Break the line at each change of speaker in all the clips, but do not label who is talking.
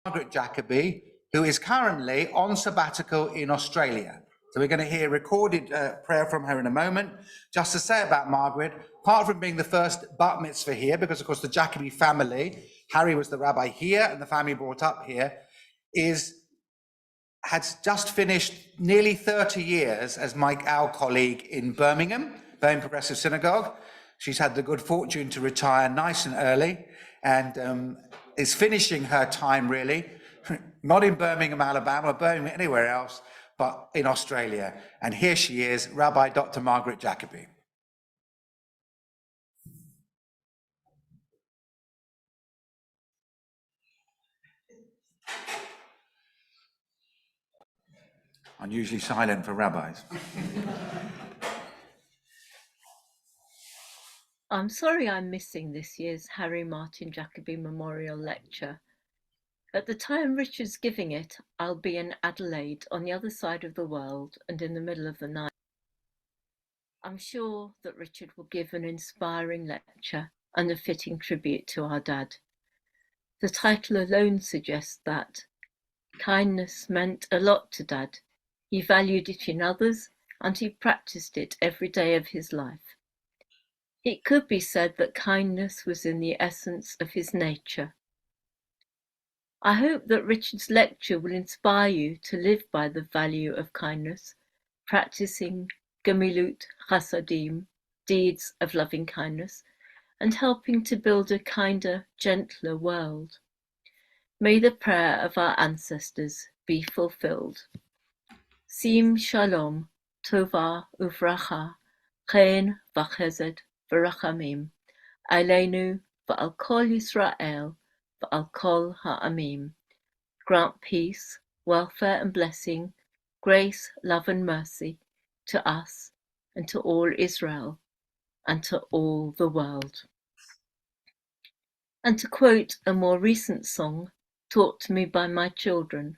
Margaret Jacobi, who is currently on sabbatical in Australia. So we're going to hear a recorded prayer from her in a moment. Just to say about Margaret, apart from being the first bat mitzvah here, because of course the Jacobi family, Harry was the rabbi here and the family brought up here, had just finished nearly 30 years as our colleague in Birmingham Progressive Synagogue. She's had the good fortune to retire nice and early and is finishing her time really, not in Birmingham, Alabama, Birmingham, anywhere else, but in Australia. And here she is, Rabbi Dr. Margaret Jacobi. Unusually silent for rabbis.
I'm sorry I'm missing this year's Harry Martin Jacobi Memorial Lecture. At the time Richard's giving it, I'll be in Adelaide on the other side of the world and in the middle of the night. I'm sure that Richard will give an inspiring lecture and a fitting tribute to our dad. The title alone suggests that kindness meant a lot to Dad. He valued it in others and he practiced it every day of his life. It could be said that kindness was in the essence of his nature. I hope that Richard's lecture will inspire you to live by the value of kindness, practicing gemilut chasadim, deeds of loving kindness, and helping to build a kinder, gentler world. May the prayer of our ancestors be fulfilled. Sim shalom, tova uvracha, chen v'chesed v'rachamim, aleinu v'al kol Yisrael, v'al kol ha'amim. Grant peace, welfare and blessing, grace, love and mercy to us and to all Israel and to all the world. And to quote a more recent song taught to me by my children,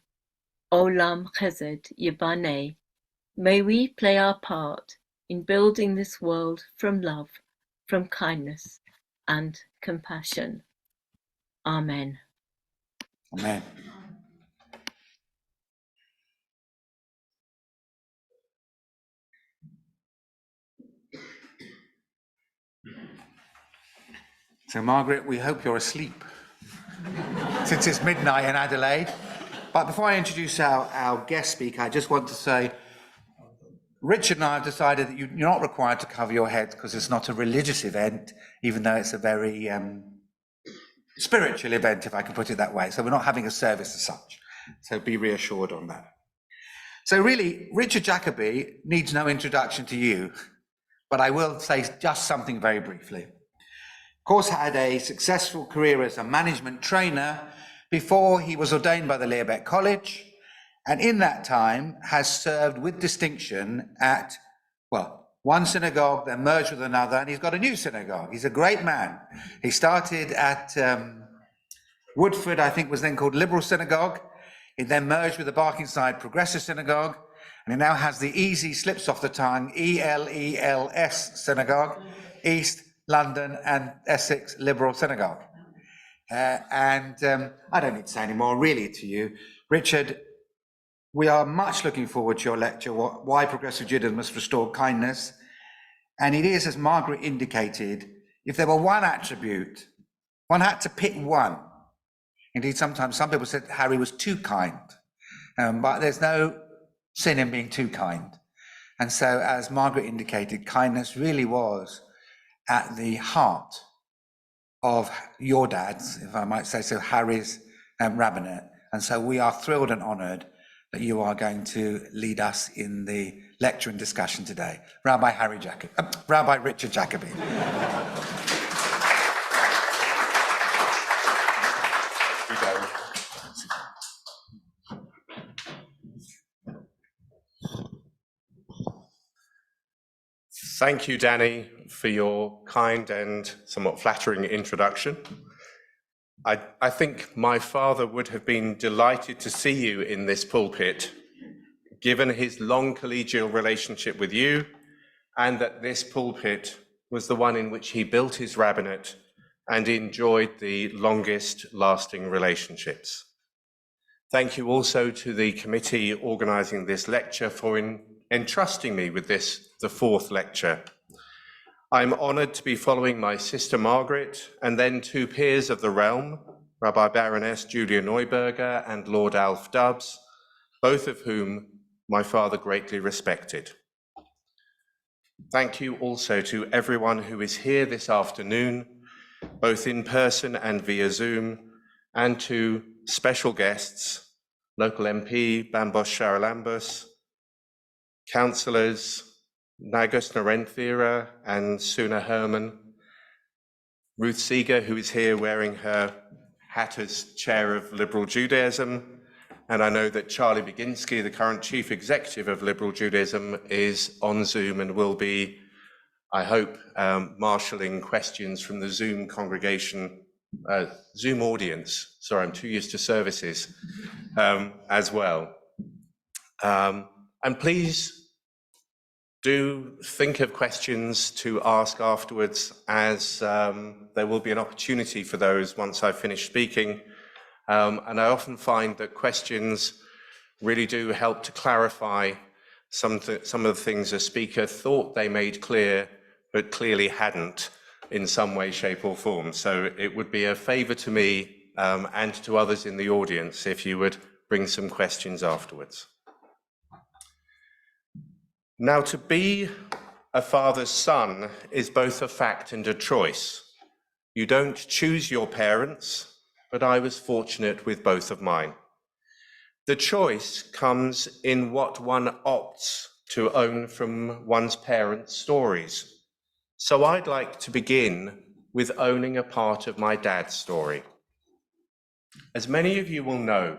Olam Chesed Yibaneh, may we play our part in building this world from love, from kindness and compassion. Amen.
Amen. So Margaret, we hope you're asleep since it's midnight in Adelaide. But before I introduce our guest speaker, I just want to say, Richard and I have decided that you're not required to cover your head because it's not a religious event, even though it's a very spiritual event, if I can put it that way. So we're not having a service as such. So be reassured on that. So really, Richard Jacobi needs no introduction to you, but I will say just something very briefly. Of course, had a successful career as a management trainer before he was ordained by the Liabec College, and in that time has served with distinction at, well, one synagogue, then merged with another, and he's got a new synagogue. He's a great man. He started at Woodford, I think was then called Liberal Synagogue. He then merged with the Barkingside Progressive Synagogue, and he now has the easy slips off the tongue, ELELS Synagogue, East London and Essex Liberal Synagogue. I don't need to say any more really to you. Richard, we are much looking forward to your lecture, Why Progressive Judaism Must Restore Kindness. And it is, as Margaret indicated, if there were one attribute, one had to pick one. Indeed, sometimes some people said Harry was too kind, but there's no sin in being too kind. And so, as Margaret indicated, kindness really was at the heart of your dad's, if I might say so, Harry's rabbinate. And so we are thrilled and honoured that you are going to lead us in the lecture and discussion today. Rabbi Richard Jacobi.
Thank you, Danny, for your kind and somewhat flattering introduction. I think my father would have been delighted to see you in this pulpit, given his long collegial relationship with you, and that this pulpit was the one in which he built his rabbinate and enjoyed the longest lasting relationships. Thank you also to the committee organising this lecture for entrusting me with this, the fourth lecture. I'm honoured to be following my sister Margaret and then two peers of the realm, Rabbi Baroness Julia Neuberger and Lord Alf Dubs, both of whom my father greatly respected. Thank you also to everyone who is here this afternoon, both in person and via Zoom, and to special guests, local MP Bambos Charalambos, councillors Nagus Narenthira and Suna Herman, Ruth Seeger, who is here wearing her hat as chair of Liberal Judaism, and I know that Charlie Baginski, the current chief executive of Liberal Judaism, is on Zoom and will be, I hope, marshalling questions from the Zoom congregation, Zoom audience. Sorry, I'm too used to services as well. And please do think of questions to ask afterwards, as there will be an opportunity for those once I've finished speaking. And I often find that questions really do help to clarify some of the things a speaker thought they made clear, but clearly hadn't in some way, shape or form. So it would be a favour to me and to others in the audience if you would bring some questions afterwards. Now, to be a father's son is both a fact and a choice. You don't choose your parents, but I was fortunate with both of mine. The choice comes in what one opts to own from one's parents' stories. So I'd like to begin with owning a part of my dad's story. As many of you will know,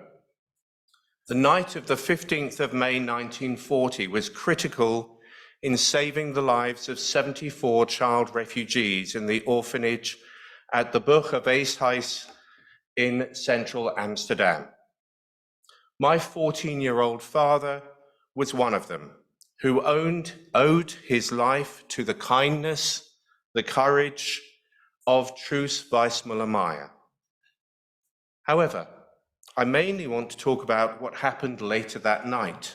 the night of the 15th of May 1940 was critical in saving the lives of 74 child refugees in the orphanage at the Burg of Weeshuis in central Amsterdam. My 14-year-old father was one of them, who owed his life to the kindness, the courage of Truus Wijsmuller-Meyer. However, I mainly want to talk about what happened later that night.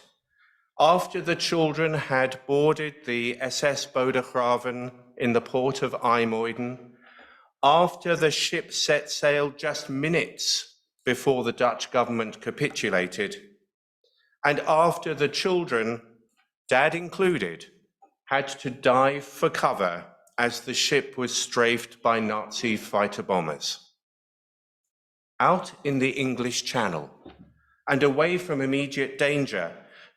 After the children had boarded the SS Bodegraven in the port of IJmuiden, after the ship set sail just minutes before the Dutch government capitulated, and after the children, Dad included, had to dive for cover as the ship was strafed by Nazi fighter bombers. Out in the English Channel and away from immediate danger,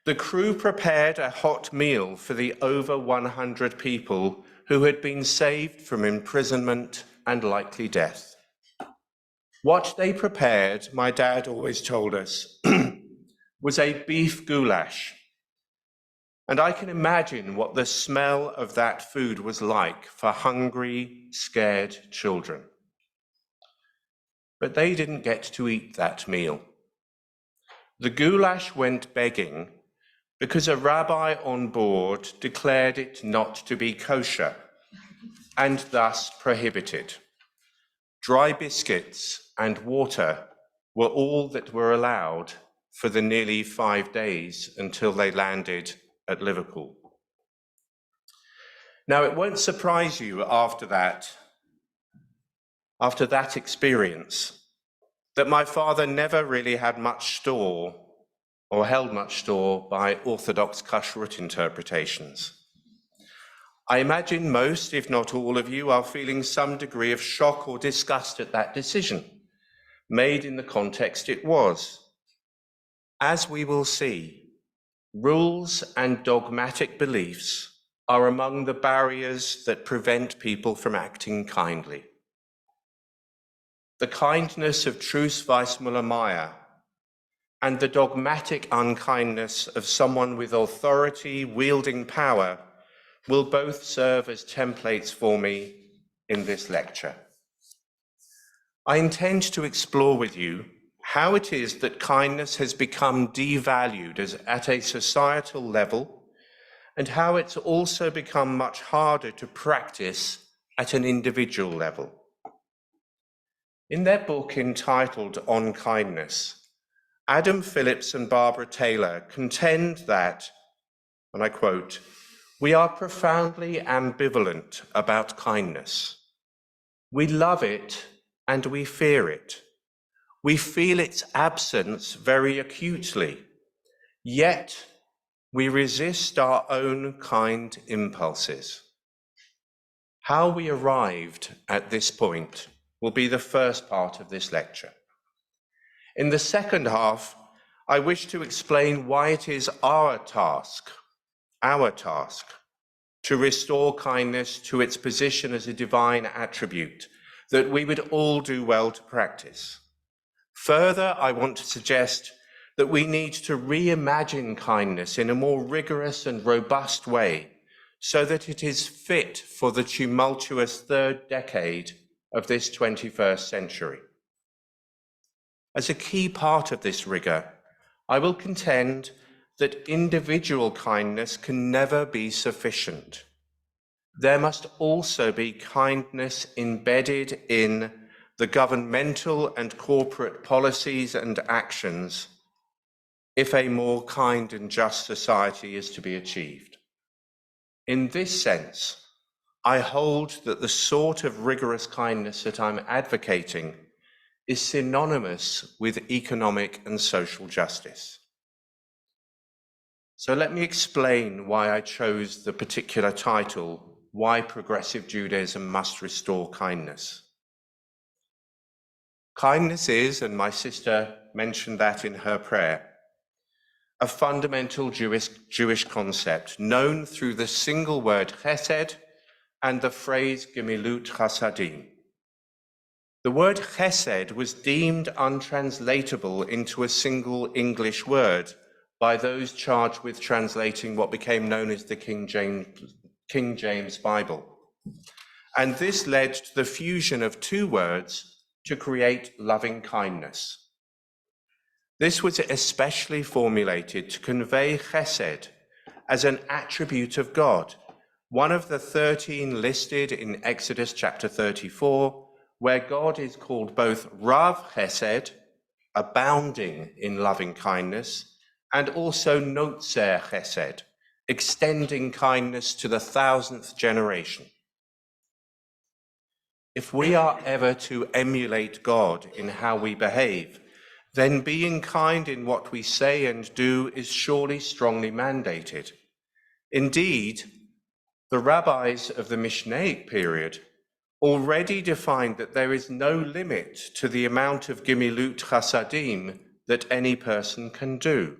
the crew prepared a hot meal for the over 100 people who had been saved from imprisonment and likely death. What they prepared, my dad always told us, was a beef goulash. And I can imagine what the smell of that food was like for hungry, scared children. But they didn't get to eat that meal. The goulash went begging because a rabbi on board declared it not to be kosher and thus prohibited. Dry biscuits and water were all that were allowed for the nearly 5 days until they landed at Liverpool. Now, it won't surprise you after that experience, that my father never really had much store or held much store by Orthodox Kashrut interpretations. I imagine most, if not all of you, are feeling some degree of shock or disgust at that decision, made in the context it was. As we will see, rules and dogmatic beliefs are among the barriers that prevent people from acting kindly. The kindness of Truus Wijsmuller-Meyer and the dogmatic unkindness of someone with authority wielding power will both serve as templates for me in this lecture. I intend to explore with you how it is that kindness has become devalued at a societal level, and how it's also become much harder to practice at an individual level. In their book entitled On Kindness, Adam Phillips and Barbara Taylor contend that, and I quote, "We are profoundly ambivalent about kindness. We love it and we fear it. We feel its absence very acutely, yet we resist our own kind impulses." How we arrived at this point will be the first part of this lecture. In the second half, I wish to explain why it is our task, to restore kindness to its position as a divine attribute that we would all do well to practice. Further, I want to suggest that we need to reimagine kindness in a more rigorous and robust way so that it is fit for the tumultuous third decade of this 21st century. As a key part of this rigor, I will contend that individual kindness can never be sufficient. There must also be kindness embedded in the governmental and corporate policies and actions if a more kind and just society is to be achieved. In this sense, I hold that the sort of rigorous kindness that I'm advocating is synonymous with economic and social justice. So let me explain why I chose the particular title, Why Progressive Judaism Must Restore Kindness. Kindness is, and my sister mentioned that in her prayer, a fundamental Jewish concept known through the single word chesed and the phrase gemilut chasadim. The word chesed was deemed untranslatable into a single English word by those charged with translating what became known as the King James Bible. And this led to the fusion of two words to create loving kindness. This was especially formulated to convey chesed as an attribute of God, one of the 13 listed in Exodus chapter 34, where God is called both Rav Chesed, abounding in loving kindness, and also Notzer Chesed, extending kindness to the 1000th generation. If we are ever to emulate God in how we behave, then being kind in what we say and do is surely strongly mandated. Indeed, the rabbis of the Mishnaic period already defined that there is no limit to the amount of gemilut chasadim that any person can do.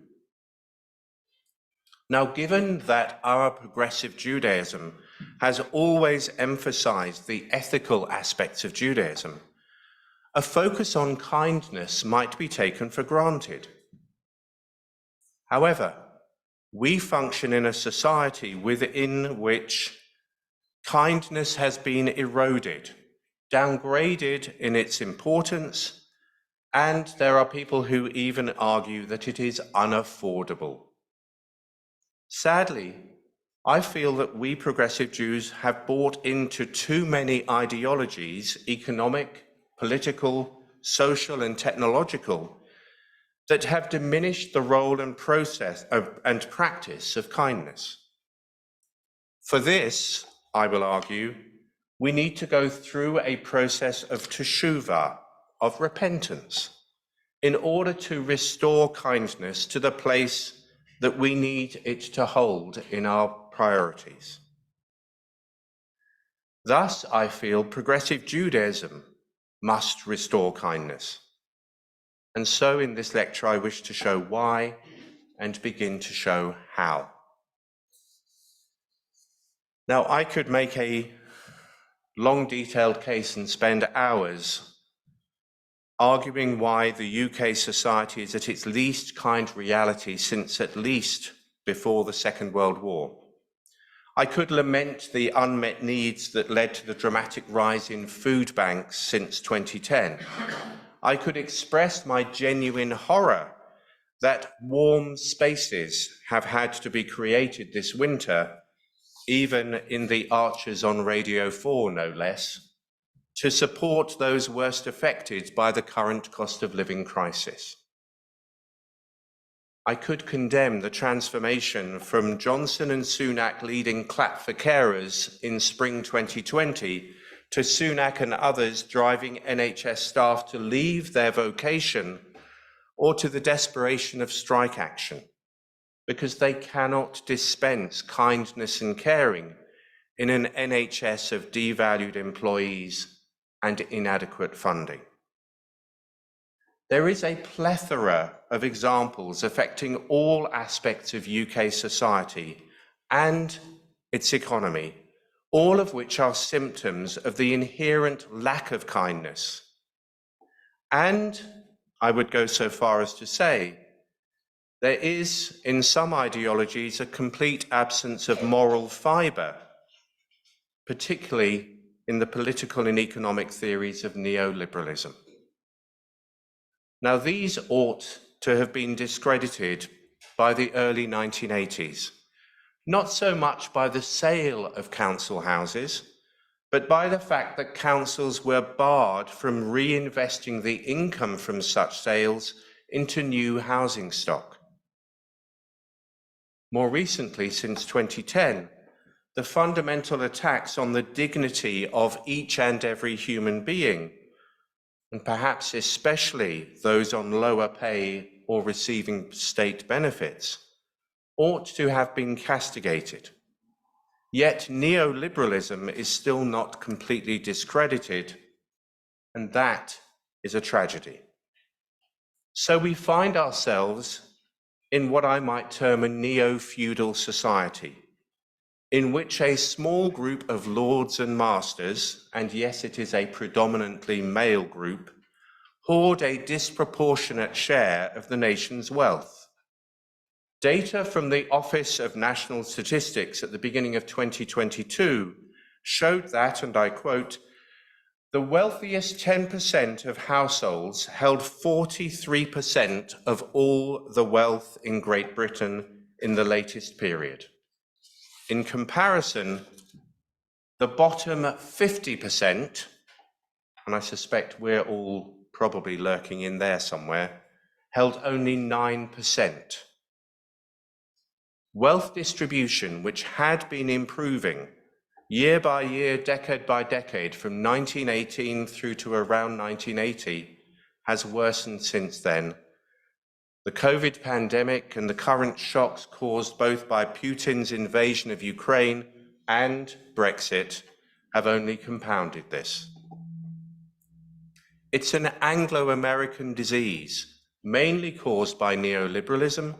Now, given that our progressive Judaism has always emphasized the ethical aspects of Judaism, a focus on kindness might be taken for granted. However, we function in a society within which kindness has been eroded, downgraded in its importance, and there are people who even argue that it is unaffordable. Sadly, I feel that we progressive Jews have bought into too many ideologies, economic, political, social, and technological, that have diminished the role and process and practice of kindness. For this, I will argue, we need to go through a process of teshuvah, of repentance, in order to restore kindness to the place that we need it to hold in our priorities. Thus, I feel progressive Judaism must restore kindness. And so in this lecture, I wish to show why and begin to show how. Now, I could make a long, detailed case and spend hours arguing why the UK society is at its least kind reality since at least before the Second World War. I could lament the unmet needs that led to the dramatic rise in food banks since 2010. I could express my genuine horror that warm spaces have had to be created this winter, even in the Archers on Radio 4, no less, to support those worst affected by the current cost of living crisis. I could condemn the transformation from Johnson and Sunak leading Clap for Carers in spring 2020 to Sunak and others driving NHS staff to leave their vocation, or to the desperation of strike action, because they cannot dispense kindness and caring in an NHS of devalued employees and inadequate funding. There is a plethora of examples affecting all aspects of UK society and its economy, all of which are symptoms of the inherent lack of kindness. And I would go so far as to say, there is, in some ideologies, a complete absence of moral fibre, particularly in the political and economic theories of neoliberalism. Now, these ought to have been discredited by the early 1980s, not so much by the sale of council houses, but by the fact that councils were barred from reinvesting the income from such sales into new housing stock. More recently, since 2010, the fundamental attacks on the dignity of each and every human being, and perhaps especially those on lower pay or receiving state benefits, ought to have been castigated. Yet neoliberalism is still not completely discredited, and that is a tragedy. So we find ourselves in what I might term a neo-feudal society, in which a small group of lords and masters, and yes, it is a predominantly male group, hoard a disproportionate share of the nation's wealth. Data from the Office of National Statistics at the beginning of 2022 showed that, and I quote, the wealthiest 10% of households held 43% of all the wealth in Great Britain in the latest period. In comparison, the bottom 50%, and I suspect we're all probably lurking in there somewhere, held only 9%. Wealth distribution, which had been improving year by year, decade by decade, from 1918 through to around 1980, has worsened since then. The COVID pandemic and the current shocks caused both by Putin's invasion of Ukraine and Brexit have only compounded this. It's an Anglo-American disease, mainly caused by neoliberalism,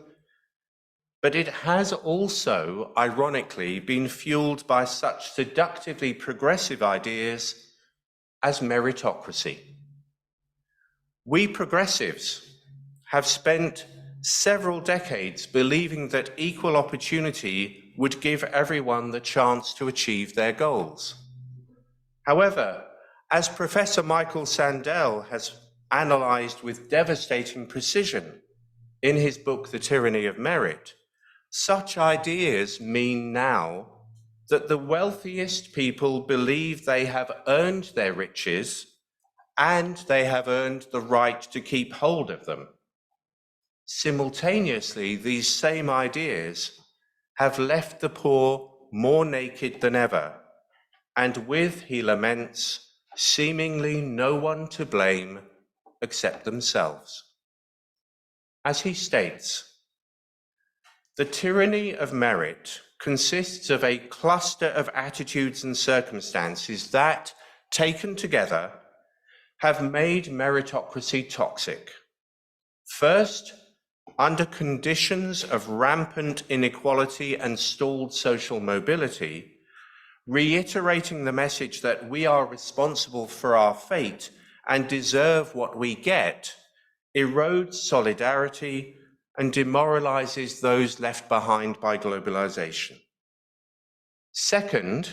but it has also, ironically, been fueled by such seductively progressive ideas as meritocracy. We progressives have spent several decades believing that equal opportunity would give everyone the chance to achieve their goals. However, as Professor Michael Sandel has analysed with devastating precision in his book, The Tyranny of Merit, such ideas mean now that the wealthiest people believe they have earned their riches and they have earned the right to keep hold of them. Simultaneously, these same ideas have left the poor more naked than ever, and with, he laments, seemingly no one to blame except themselves. As he states, the tyranny of merit consists of a cluster of attitudes and circumstances that, taken together, have made meritocracy toxic. First, under conditions of rampant inequality and stalled social mobility, reiterating the message that we are responsible for our fate and deserve what we get, erodes solidarity and demoralizes those left behind by globalization. Second,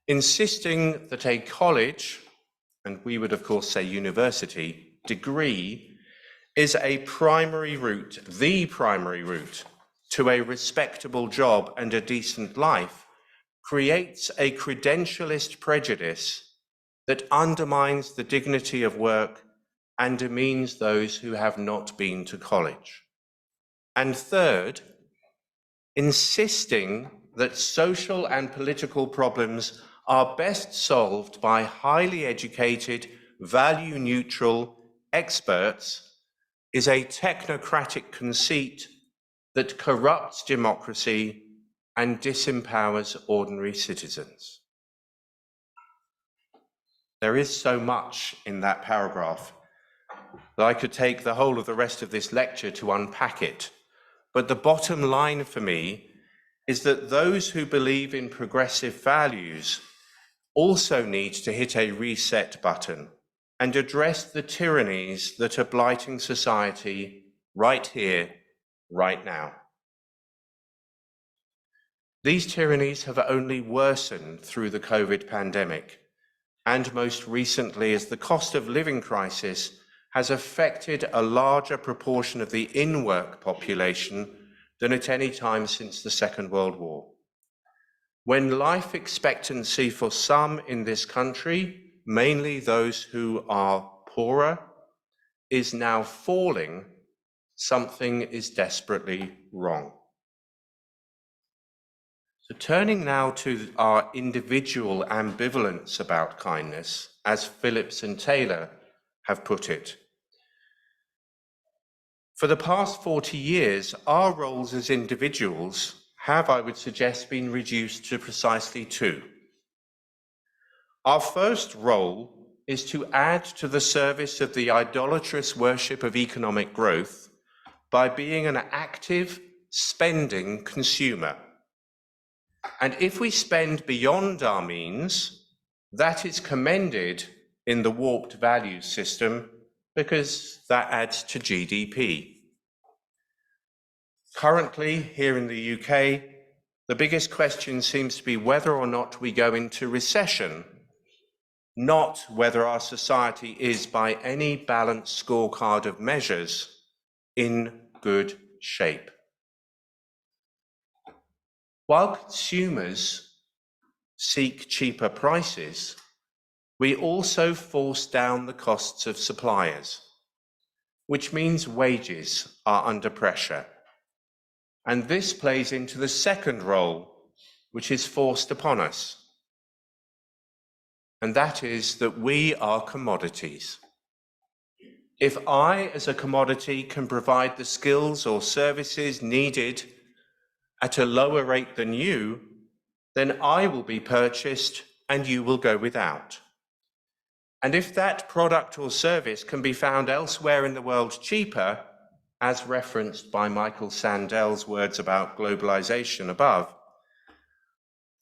insisting that a college, and we would of course say university, degree is a primary route, the primary route to a respectable job and a decent life, creates a credentialist prejudice that undermines the dignity of work and demeans those who have not been to college. And third, insisting that social and political problems are best solved by highly educated, value-neutral experts is a technocratic conceit that corrupts democracy and disempowers ordinary citizens. There is so much in that paragraph that I could take the whole of the rest of this lecture to unpack it. But the bottom line for me is that those who believe in progressive values also need to hit a reset button and address the tyrannies that are blighting society right here, right now. These tyrannies have only worsened through the COVID pandemic, and most recently as the cost of living crisis has affected a larger proportion of the in-work population than at any time since the Second World War. When life expectancy for some in this country, mainly those who are poorer, is now falling, something is desperately wrong. So turning now to our individual ambivalence about kindness, as Phillips and Taylor have put it. For the past 40 years, our roles as individuals have, I would suggest, been reduced to precisely two. Our first role is to add to the service of the idolatrous worship of economic growth by being an active, spending consumer. And if we spend beyond our means, that is commended in the warped values system because that adds to GDP. Currently, here in the UK, the biggest question seems to be whether or not we go into recession, not whether our society is, by any balanced scorecard of measures, in good shape. While consumers seek cheaper prices, we also force down the costs of suppliers, which means wages are under pressure. And this plays into the second role, which is forced upon us. And that is that we are commodities. If I, as a commodity, can provide the skills or services needed at a lower rate than you, then I will be purchased and you will go without. And if that product or service can be found elsewhere in the world cheaper, as referenced by Michael Sandel's words about globalization above,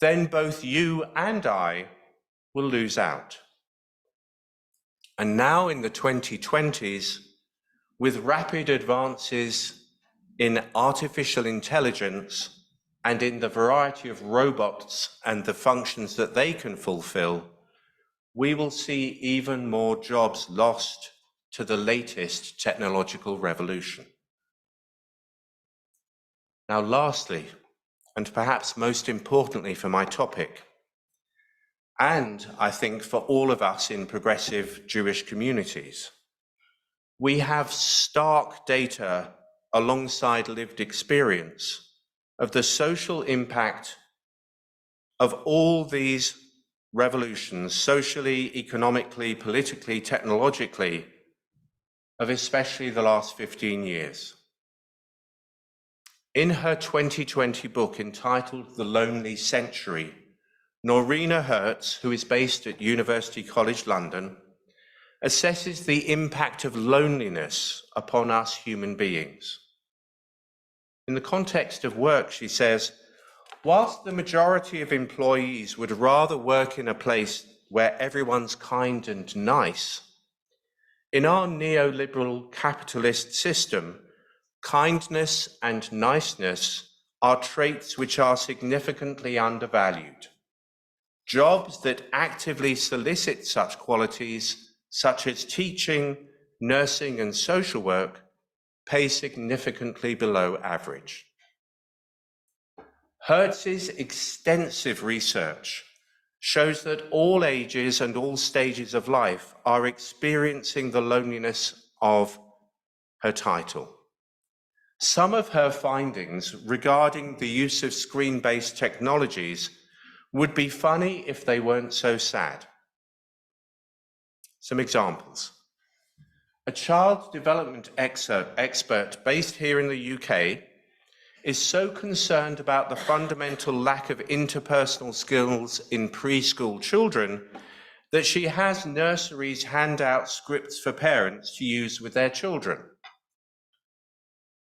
then both you and I will lose out. And now in the 2020s, with rapid advances in artificial intelligence and in the variety of robots and the functions that they can fulfill, we will see even more jobs lost to the latest technological revolution. Now, lastly, and perhaps most importantly for my topic, and I think for all of us in progressive Jewish communities, we have stark data alongside lived experience of the social impact of all these revolutions, socially, economically, politically, technologically, of especially the last 15 years. In her 2020 book entitled The Lonely Century, Norina Hertz, who is based at University College London, assesses the impact of loneliness upon us human beings. In the context of work, she says, whilst the majority of employees would rather work in a place where everyone's kind and nice, in our neoliberal capitalist system, kindness and niceness are traits which are significantly undervalued. Jobs that actively solicit such qualities, such as teaching, nursing, and social work, pay significantly below average. Hertz's extensive research shows that all ages and all stages of life are experiencing the loneliness of her title. Some of her findings regarding the use of screen-based technologies would be funny if they weren't so sad. Some examples. A child development expert based here in the UK is so concerned about the fundamental lack of interpersonal skills in preschool children that she has nurseries hand out scripts for parents to use with their children.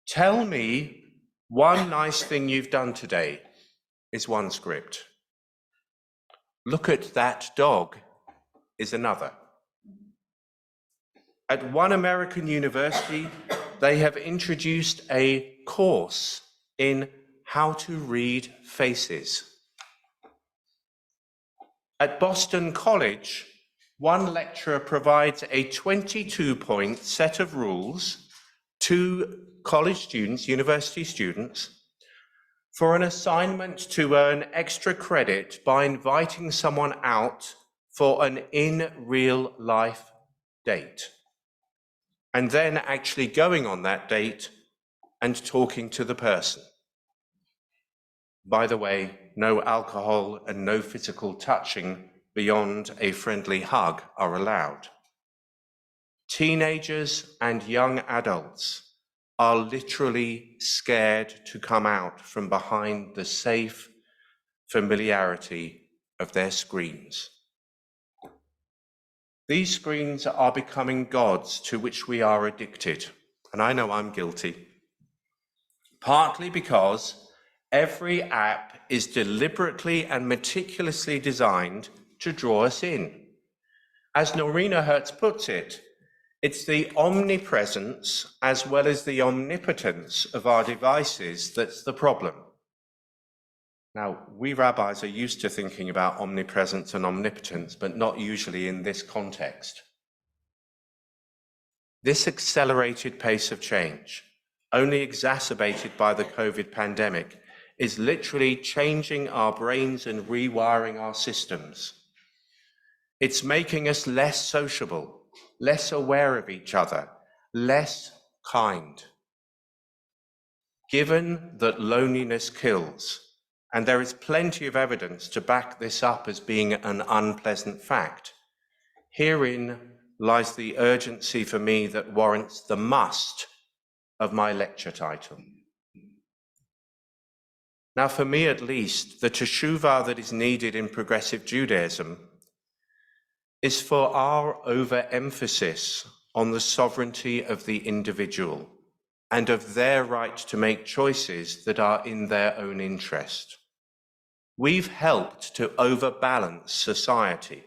Tell me one nice thing you've done today is one script. Look at that dog is another. At one American university, they have introduced a course in how to read faces. At Boston College, one lecturer provides a 22-point set of rules to college students, university students, for an assignment to earn extra credit by inviting someone out for an in real life date, and then actually going on that date and talking to the person. By the way, no alcohol and no physical touching beyond a friendly hug are allowed. Teenagers and young adults are literally scared to come out from behind the safe familiarity of their screens. These screens are becoming gods to which we are addicted, and I know I'm guilty. Partly because every app is deliberately and meticulously designed to draw us in. As Norina Hertz puts it, it's the omnipresence as well as the omnipotence of our devices that's the problem. Now, we rabbis are used to thinking about omnipresence and omnipotence, but not usually in this context. This accelerated pace of change, only exacerbated by the COVID pandemic, is literally changing our brains and rewiring our systems. It's making us less sociable, less aware of each other, less kind. Given that loneliness kills, and there is plenty of evidence to back this up as being an unpleasant fact, herein lies the urgency for me that warrants the must of my lecture title. Now, for me at least, the teshuvah that is needed in progressive Judaism is for our overemphasis on the sovereignty of the individual and of their right to make choices that are in their own interest. We've helped to overbalance society.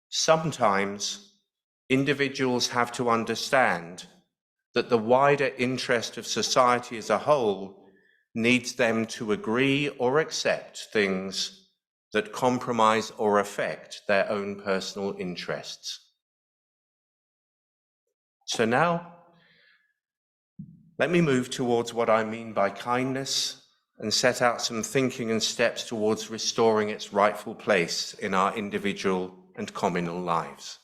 Sometimes individuals have to understand that the wider interest of society as a whole needs them to agree or accept things that compromise or affect their own personal interests. So now, let me move towards what I mean by kindness and set out some thinking and steps towards restoring its rightful place in our individual and communal lives.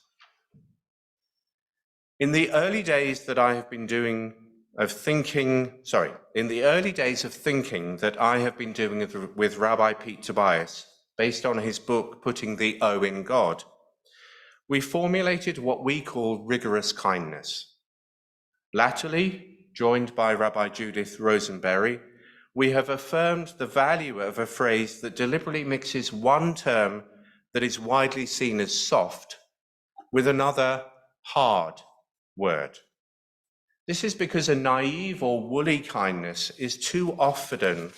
In the early days that I have been doing of thinking, that I have been doing with Rabbi Pete Tobias, based on his book, Putting the O in God, we formulated what we call rigorous kindness. Latterly, joined by Rabbi Judith Rosenberry, we have affirmed the value of a phrase that deliberately mixes one term that is widely seen as soft with another hard word. This is because a naive or woolly kindness is too often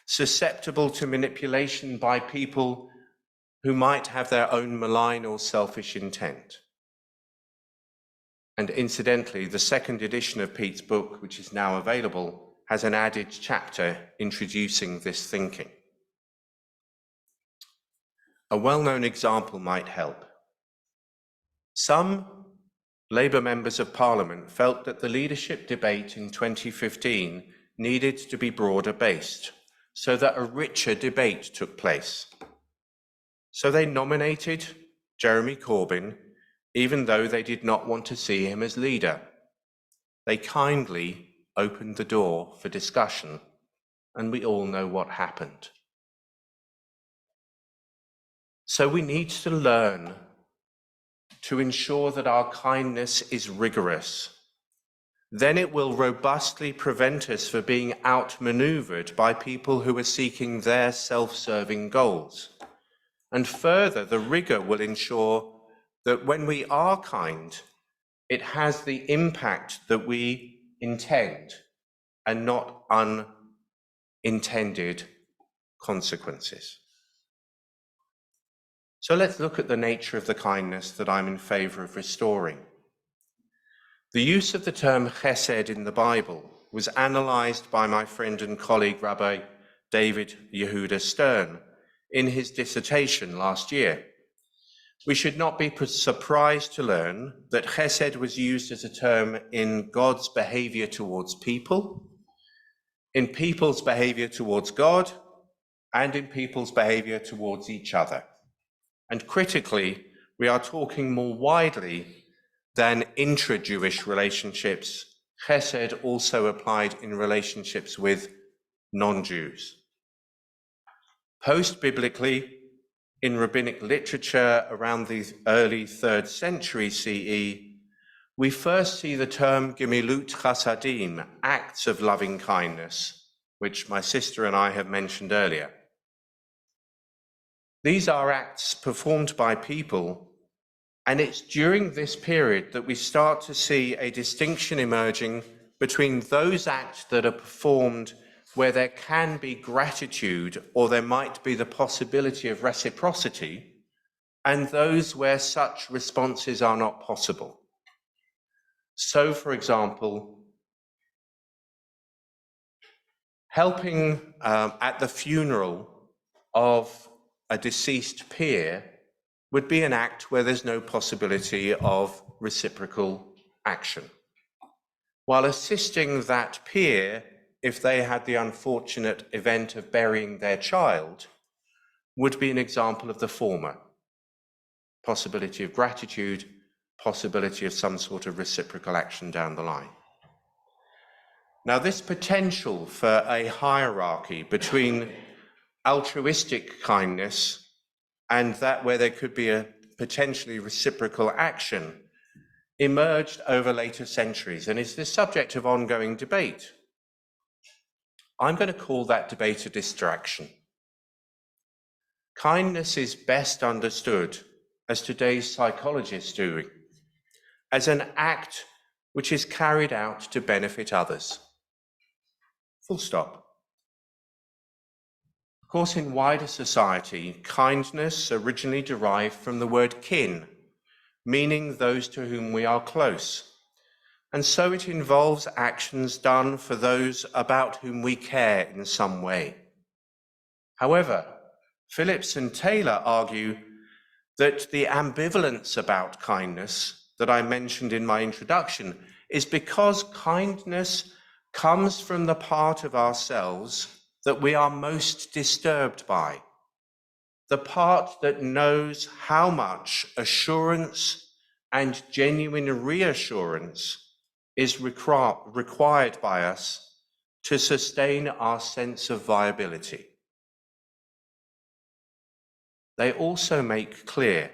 susceptible to manipulation by people who might have their own malign or selfish intent. And incidentally, the second edition of Pete's book, which is now available, has an added chapter introducing this thinking. A well-known example might help. Some Labour members of Parliament felt that the leadership debate in 2015 needed to be broader based, so that a richer debate took place. So they nominated Jeremy Corbyn, even though they did not want to see him as leader. they kindly opened the door for discussion, and we all know what happened. So we need to learn to ensure that our kindness is rigorous. Then it will robustly prevent us from being outmaneuvered by people who are seeking their self-serving goals. And further, the rigor will ensure that when we are kind, it has the impact that we intend and not unintended consequences. So let's look at the nature of the kindness that I'm in favor of restoring. The use of the term chesed in the Bible was analyzed by my friend and colleague Rabbi David Yehuda Stern in his dissertation last year. We should not be surprised to learn that chesed was used as a term in God's behavior towards people, in people's behavior towards God, and in people's behavior towards each other. And critically, we are talking more widely than intra-Jewish relationships. Chesed also applied in relationships with non-Jews. Post-biblically, in rabbinic literature around the early 3rd century CE, we first see the term gemilut chasadim, acts of loving kindness, which my sister and I have mentioned earlier. These are acts performed by people, and it's during this period that we start to see a distinction emerging between those acts that are performed where there can be gratitude or there might be the possibility of reciprocity, and those where such responses are not possible. So, for example, helping at the funeral of a deceased peer would be an act where there's no possibility of reciprocal action. While assisting that peer, if they had the unfortunate event of burying their child, would be an example of the former. Possibility of gratitude, possibility of some sort of reciprocal action down the line. Now, this potential for a hierarchy between altruistic kindness and that where there could be a potentially reciprocal action emerged over later centuries and is the subject of ongoing debate. I'm going to call that debate a distraction. Kindness is best understood, as today's psychologists do, as an act which is carried out to benefit others. Full stop. Of course, in wider society, kindness originally derived from the word kin, meaning those to whom we are close. And so it involves actions done for those about whom we care in some way. However, Phillips and Taylor argue that the ambivalence about kindness that I mentioned in my introduction is because kindness comes from the part of ourselves that we are most disturbed by, the part that knows how much assurance and genuine reassurance is required by us to sustain our sense of viability. They also make clear,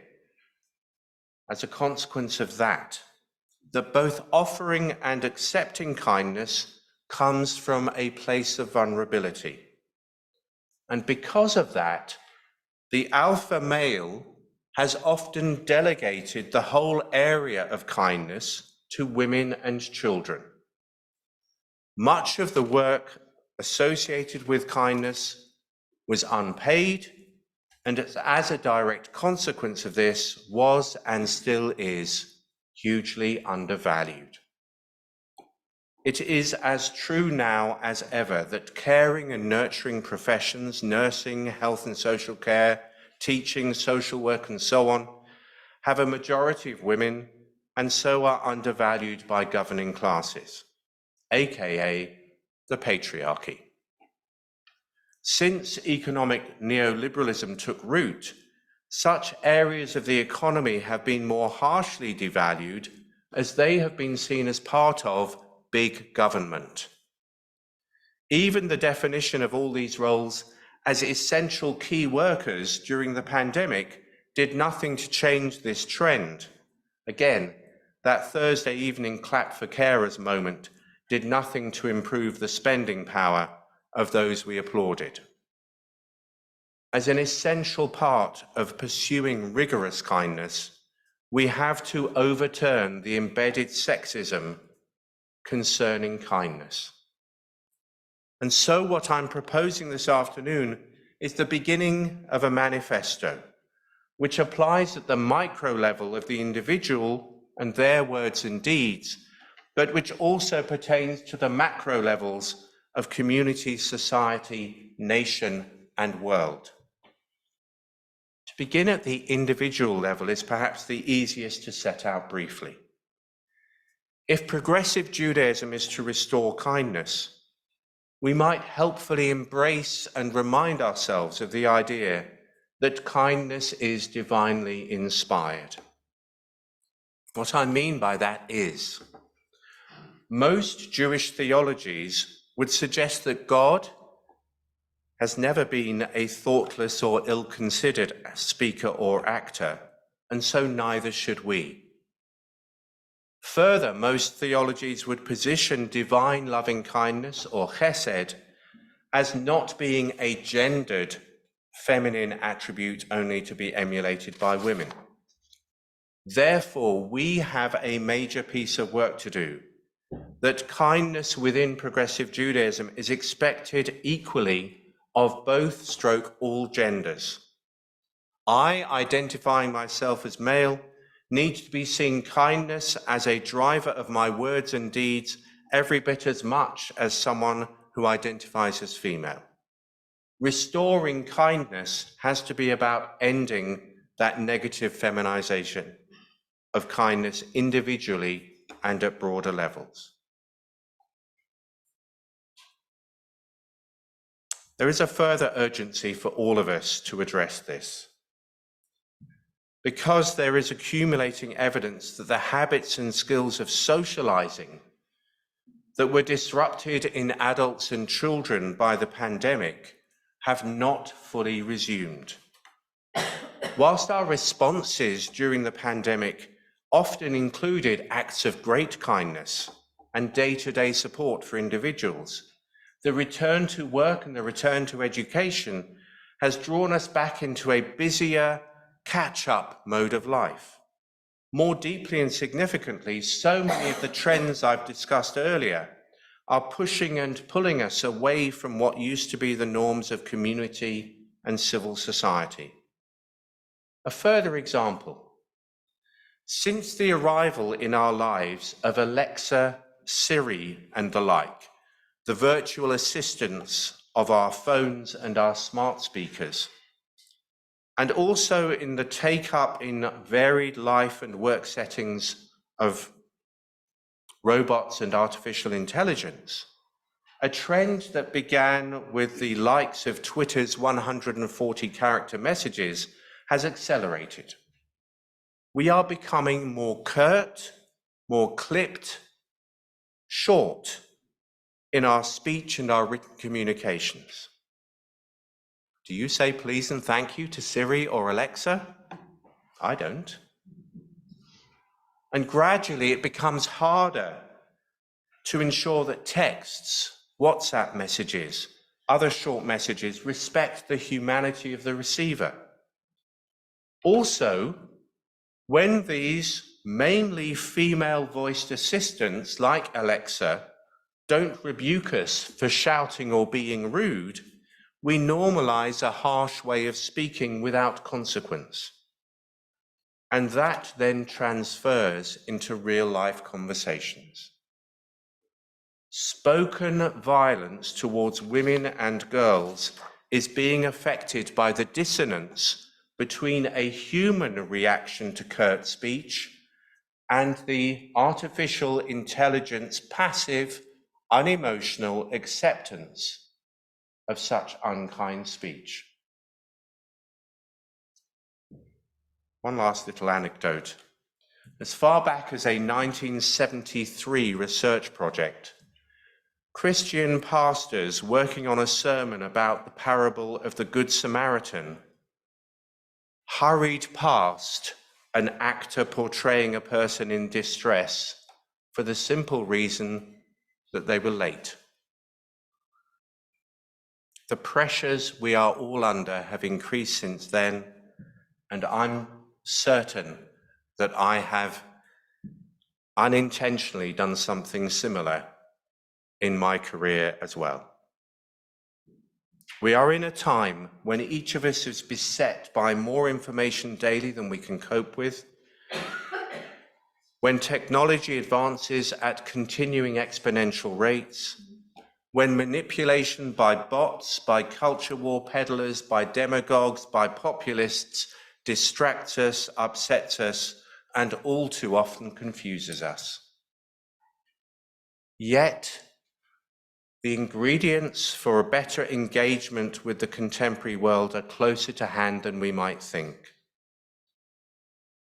as a consequence of that both offering and accepting kindness comes from a place of vulnerability. And because of that, the alpha male has often delegated the whole area of kindness to women and children. Much of the work associated with kindness was unpaid, and as a direct consequence of this, was and still is hugely undervalued. It is as true now as ever that caring and nurturing professions, nursing, health and social care, teaching, social work, and so on, have a majority of women and so are undervalued by governing classes, aka the patriarchy. Since economic neoliberalism took root, such areas of the economy have been more harshly devalued as they have been seen as part of big government. Even the definition of all these roles as essential key workers during the pandemic did nothing to change this trend. Again, that Thursday evening clap for carers moment did nothing to improve the spending power of those we applauded. As an essential part of pursuing rigorous kindness, we have to overturn the embedded sexism concerning kindness. And so what I'm proposing this afternoon is the beginning of a manifesto, which applies at the micro level of the individual and their words and deeds, but which also pertains to the macro levels of community, society, nation, and world. To begin at the individual level is perhaps the easiest to set out briefly. If progressive Judaism is to restore kindness, we might helpfully embrace and remind ourselves of the idea that kindness is divinely inspired. What I mean by that is, most Jewish theologies would suggest that God has never been a thoughtless or ill-considered speaker or actor, and so neither should we. Further, most theologies would position divine loving kindness, or chesed, as not being a gendered feminine attribute only to be emulated by women. Therefore, we have a major piece of work to do, that kindness within progressive Judaism is expected equally of both all genders. I, identifying myself as male, need to be seeing kindness as a driver of my words and deeds every bit as much as someone who identifies as female. Restoring kindness has to be about ending that negative feminization of kindness individually and at broader levels. There is a further urgency for all of us to address this, because there is accumulating evidence that the habits and skills of socializing that were disrupted in adults and children by the pandemic have not fully resumed. Whilst our responses during the pandemic often included acts of great kindness and day-to-day support for individuals, the return to work and the return to education has drawn us back into a busier, catch-up mode of life. More deeply and significantly, so many of the trends I've discussed earlier are pushing and pulling us away from what used to be the norms of community and civil society. A further example: since the arrival in our lives of Alexa, Siri, and the like, the virtual assistants of our phones and our smart speakers, and also in the take-up in varied life and work settings of robots and artificial intelligence, a trend that began with the likes of Twitter's 140-character messages has accelerated. We are becoming more curt, more clipped, short in our speech and our written communications. Do you say please and thank you to Siri or Alexa? I don't. And gradually it becomes harder to ensure that texts, WhatsApp messages, other short messages respect the humanity of the receiver. Also, when these mainly female-voiced assistants like Alexa don't rebuke us for shouting or being rude, we normalize a harsh way of speaking without consequence. And that then transfers into real-life conversations. Spoken violence towards women and girls is being affected by the dissonance between a human reaction to curt speech and the artificial intelligence passive, unemotional acceptance of such unkind speech. One last little anecdote. as far back as a 1973 research project, Christian pastors working on a sermon about the parable of the Good Samaritan hurried past an actor portraying a person in distress for the simple reason that they were late. The pressures we are all under have increased since then, and I'm certain that I have unintentionally done something similar in my career as well. We are in a time when each of us is beset by more information daily than we can cope with, when technology advances at continuing exponential rates, when manipulation by bots, by culture war peddlers, by demagogues, by populists distracts us, upsets us, and all too often confuses us. Yet, the ingredients for a better engagement with the contemporary world are closer to hand than we might think.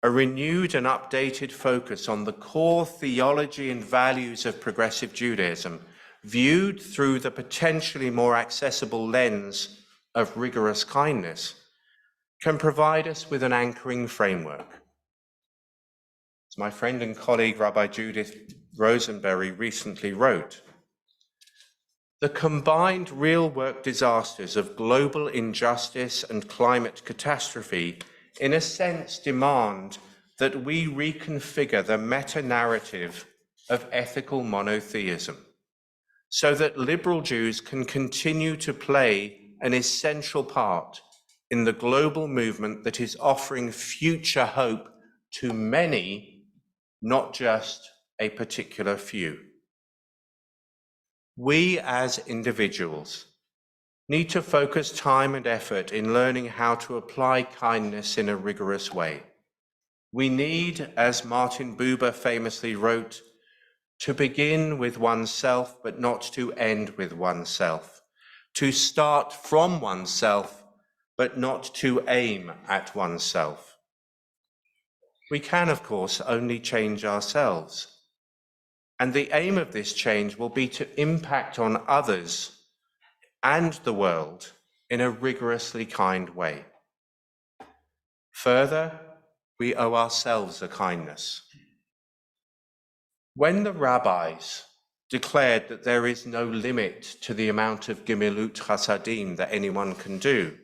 A renewed and updated focus on the core theology and values of progressive Judaism, viewed through the potentially more accessible lens of rigorous kindness, can provide us with an anchoring framework. As my friend and colleague Rabbi Judith Rosenberry recently wrote, the combined real-work disasters of global injustice and climate catastrophe in a sense demand that we reconfigure the meta-narrative of ethical monotheism so that liberal Jews can continue to play an essential part in the global movement that is offering future hope to many, not just a particular few. We as individuals need to focus time and effort in learning how to apply kindness in a rigorous way. We need, as Martin Buber famously wrote, to begin with oneself, but not to end with oneself, to start from oneself, but not to aim at oneself. We can, of course, only change ourselves. And the aim of this change will be to impact on others and the world in a rigorously kind way. Further, we owe ourselves a kindness. When the rabbis declared that there is no limit to the amount of gemilut chasadim that anyone can do,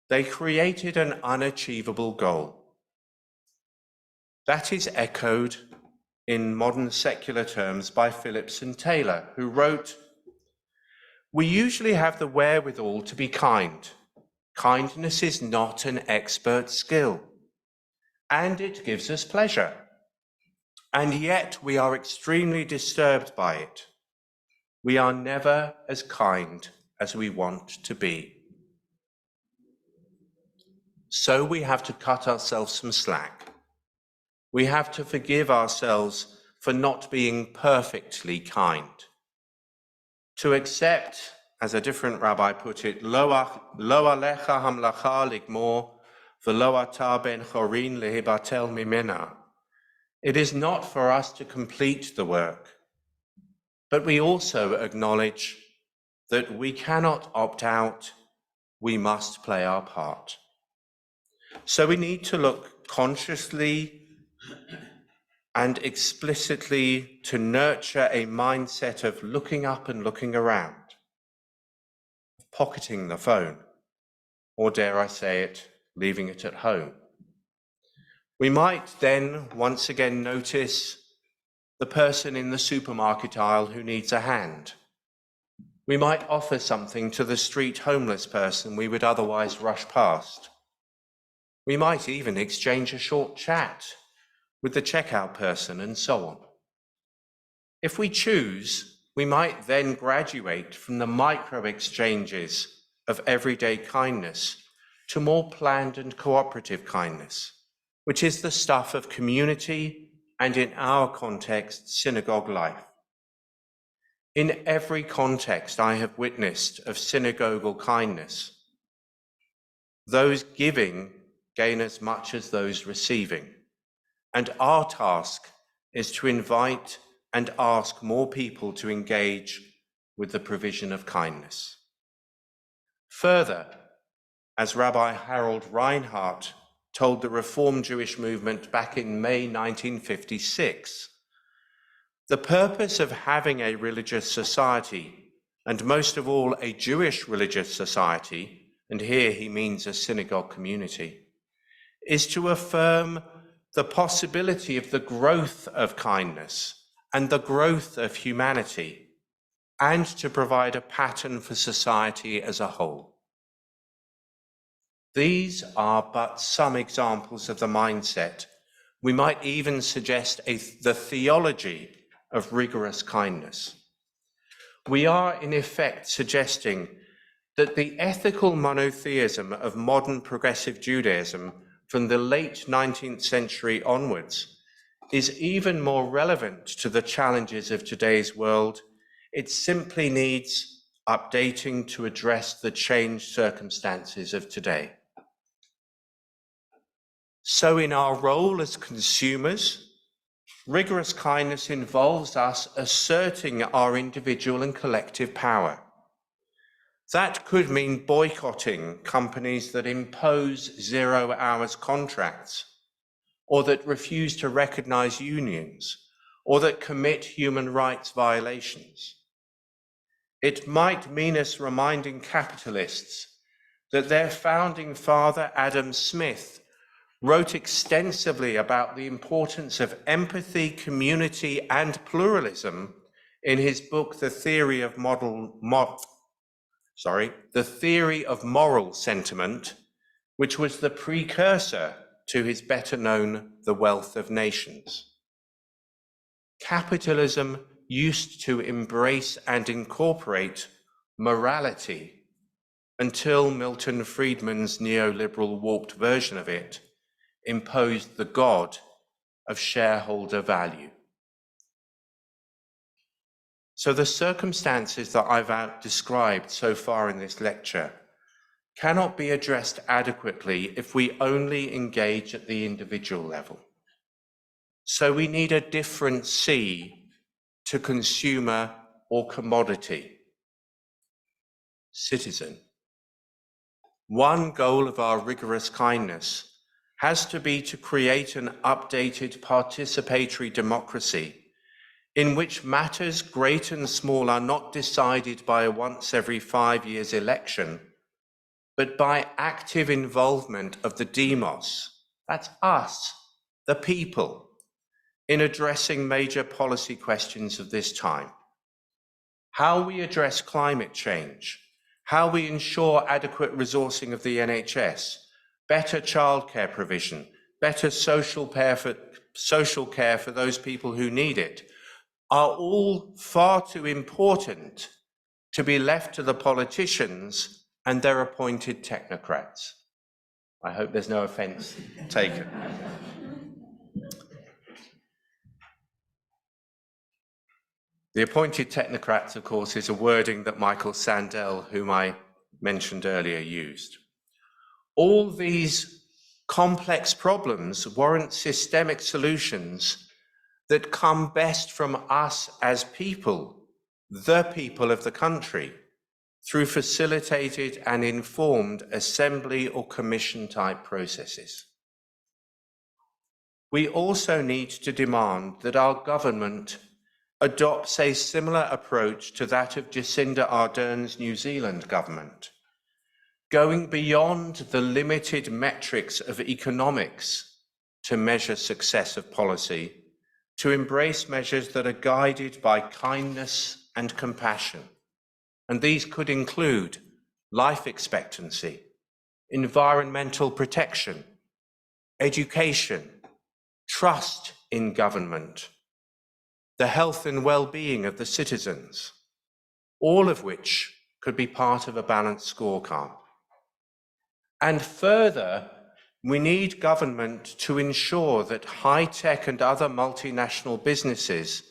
they created an unachievable goal. That is echoed in modern secular terms by Phillips and Taylor, who wrote, "We usually have the wherewithal to be kind. Kindness is not an expert skill, and it gives us pleasure. And yet we are extremely disturbed by it. We are never as kind as we want to be. So we have to cut ourselves some slack. We have to forgive ourselves for not being perfectly kind. To accept, as a different rabbi put it, lo alecha hamlacha ligmor v'lo ata ben chorin lehibatel mimena. It is not for us to complete the work, but we also acknowledge that we cannot opt out, we must play our part. So we need to look consciously and explicitly to nurture a mindset of looking up and looking around, of pocketing the phone, or dare I say it, leaving it at home. We might then once again notice the person in the supermarket aisle who needs a hand. We might offer something to the street homeless person we would otherwise rush past. We might even exchange a short chat with the checkout person and so on. If we choose, we might then graduate from the micro exchanges of everyday kindness to more planned and cooperative kindness, which is the stuff of community and, in our context, synagogue life. In every context I have witnessed of synagogal kindness, those giving gain as much as those receiving. and our task is to invite and ask more people to engage with the provision of kindness. Further, as Rabbi Harold Reinhardt told the Reform Jewish movement back in May 1956, the purpose of having a religious society, and most of all a Jewish religious society, and here he means a synagogue community, is to affirm the possibility of the growth of kindness and the growth of humanity, and to provide a pattern for society as a whole. These are but some examples of the mindset. We might even suggest the theology of rigorous kindness. We are in effect suggesting that the ethical monotheism of modern progressive Judaism from the late 19th century onwards is even more relevant to the challenges of today's world. It simply needs updating to address the changed circumstances of today. So in our role as consumers, rigorous kindness involves us asserting our individual and collective power. That could mean boycotting companies that impose 0 hours contracts, or that refuse to recognize unions, or that commit human rights violations. It might mean us reminding capitalists that their founding father, Adam Smith, wrote extensively about the importance of empathy, community, and pluralism in his book, The Theory of Moral Sentiment, which was the precursor to his better known The Wealth of Nations. Capitalism used to embrace and incorporate morality until Milton Friedman's neoliberal warped version of it imposed the god of shareholder value. So the circumstances that I've described so far in this lecture cannot be addressed adequately if we only engage at the individual level. So we need a different C to consumer or commodity. Citizen. One goal of our rigorous kindness has to be to create an updated participatory democracy in which matters great and small are not decided by a once every 5 years election, but by active involvement of the demos, that's us, the people, in addressing major policy questions of this time. How we address climate change, how we ensure adequate resourcing of the NHS, better childcare provision, better social care for those people who need it, are all far too important to be left to the politicians and their appointed technocrats. I hope there's no offense taken. The appointed technocrats, of course, is a wording that Michael Sandel, whom I mentioned earlier, used. All these complex problems warrant systemic solutions that come best from us as people, the people of the country, through facilitated and informed assembly or commission type processes. We also need to demand that our government adopts a similar approach to that of Jacinda Ardern's New Zealand government, going beyond the limited metrics of economics to measure success of policy, to embrace measures that are guided by kindness and compassion. And these could include life expectancy, environmental protection, education, trust in government, the health and well-being of the citizens, all of which could be part of a balanced scorecard. And further, we need government to ensure that high-tech and other multinational businesses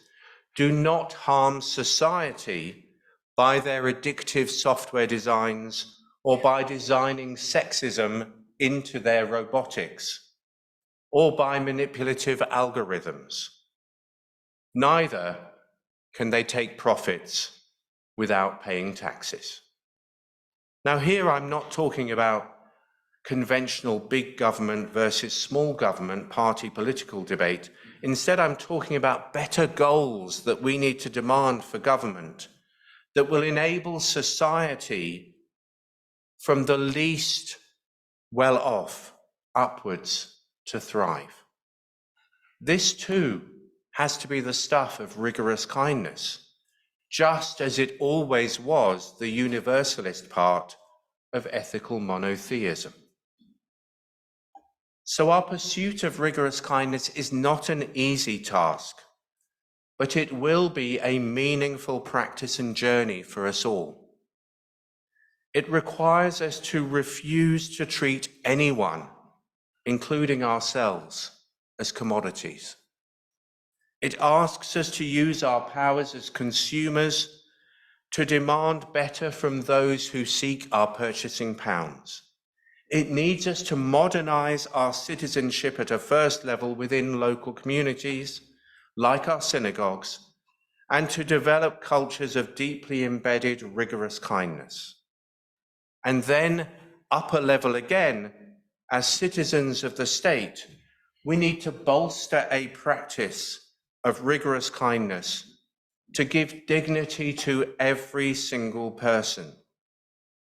do not harm society by their addictive software designs or by designing sexism into their robotics. or by manipulative algorithms. Neither can they take profits without paying taxes. Now, here I'm not talking about conventional big government versus small government party political debate. Instead, I'm talking about better goals that we need to demand for government that will enable society from the least well off upwards to thrive. This too has to be the stuff of rigorous kindness, just as it always was the universalist part of ethical monotheism. So our pursuit of rigorous kindness is not an easy task, but it will be a meaningful practice and journey for us all. It requires us to refuse to treat anyone, including ourselves, as commodities. It asks us to use our powers as consumers to demand better from those who seek our purchasing pounds. It needs us to modernize our citizenship at a first level within local communities, like our synagogues, and to develop cultures of deeply embedded, rigorous kindness. And then, upper level again, as citizens of the state, we need to bolster a practice of rigorous kindness to give dignity to every single person,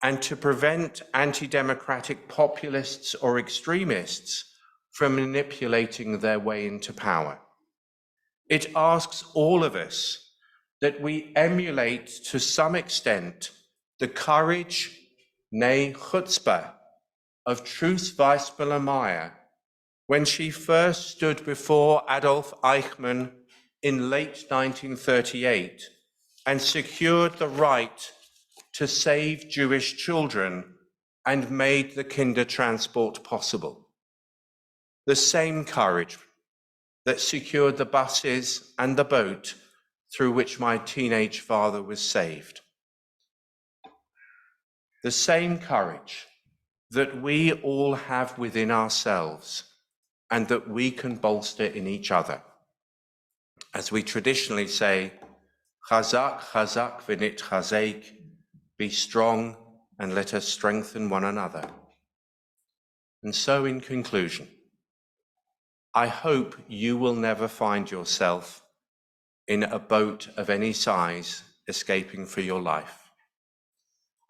and to prevent anti-democratic populists or extremists from manipulating their way into power. It asks all of us that we emulate to some extent the courage, nay chutzpah, of Truth Vice Meyer when she first stood before Adolf Eichmann in late 1938 and secured the right to save Jewish children and made the Kindertransport possible. The same courage that secured the buses and the boat through which my teenage father was saved. The same courage that we all have within ourselves and that we can bolster in each other. As we traditionally say, Chazak, Chazak, v'nit chazek, be strong and let us strengthen one another. And so in conclusion, I hope you will never find yourself in a boat of any size escaping for your life.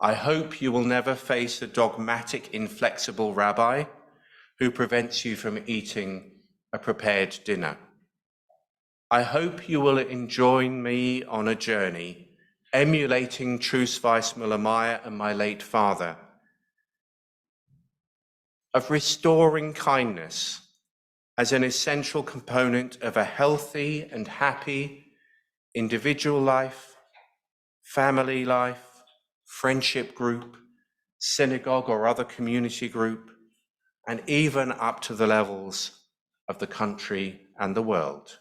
I hope you will never face a dogmatic, inflexible rabbi who prevents you from eating a prepared dinner. I hope you will join me on a journey emulating Truth Vice Meyer and my late father, of restoring kindness as an essential component of a healthy and happy individual life, family life, friendship group, synagogue or other community group, and even up to the levels of the country and the world.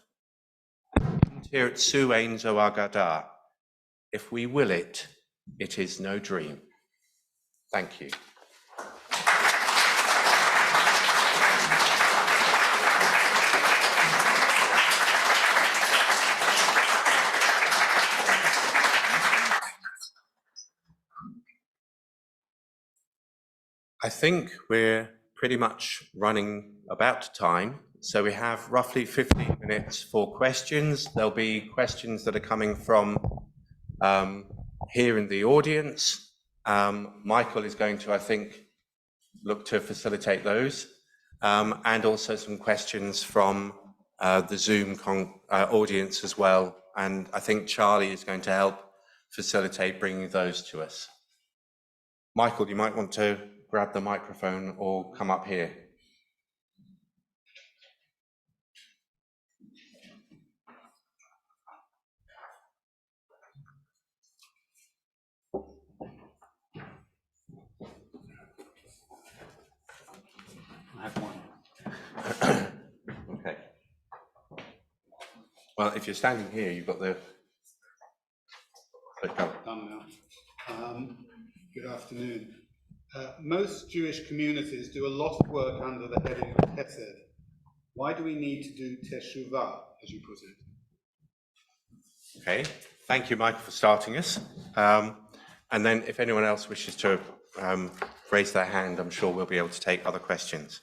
Tirtzu ein zo agada. If we will it, it is no dream. Thank you. I think we're pretty much running about time. So we have roughly 15 minutes for questions. There'll be questions that are coming from here in the audience. Michael is going to, I think, look to facilitate those. And also some questions from the Zoom audience as well. And I think Charlie is going to help facilitate bringing those to us. Michael, you might want to grab the microphone or come up here.
I have one.
Okay. Well, if you're standing here, you've got the...
Done now. Good afternoon. Most Jewish communities do a lot of work under the heading of Chesed, Why do we need to do teshuvah, as you put it?
Okay, thank you, Michael, for starting us. And then if anyone else wishes to raise their hand, I'm sure we'll be able to take other questions.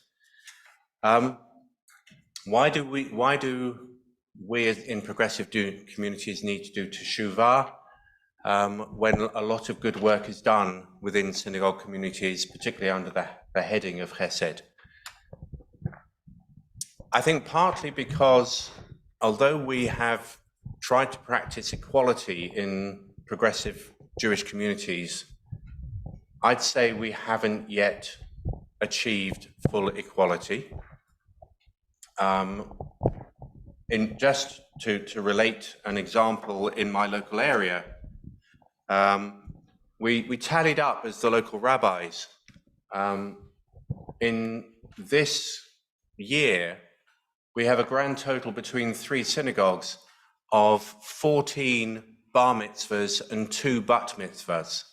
Why do we in progressive communities need to do teshuvah when a lot of good work is done within synagogue communities, particularly under the heading of Chesed? I think partly because although we have tried to practice equality in progressive Jewish communities, I'd say we haven't yet achieved full equality. Just to relate an example in my local area, we tallied up as the local rabbis. In this year, we have a grand total between 3 synagogues of 14 bar mitzvahs and 2 bat mitzvahs.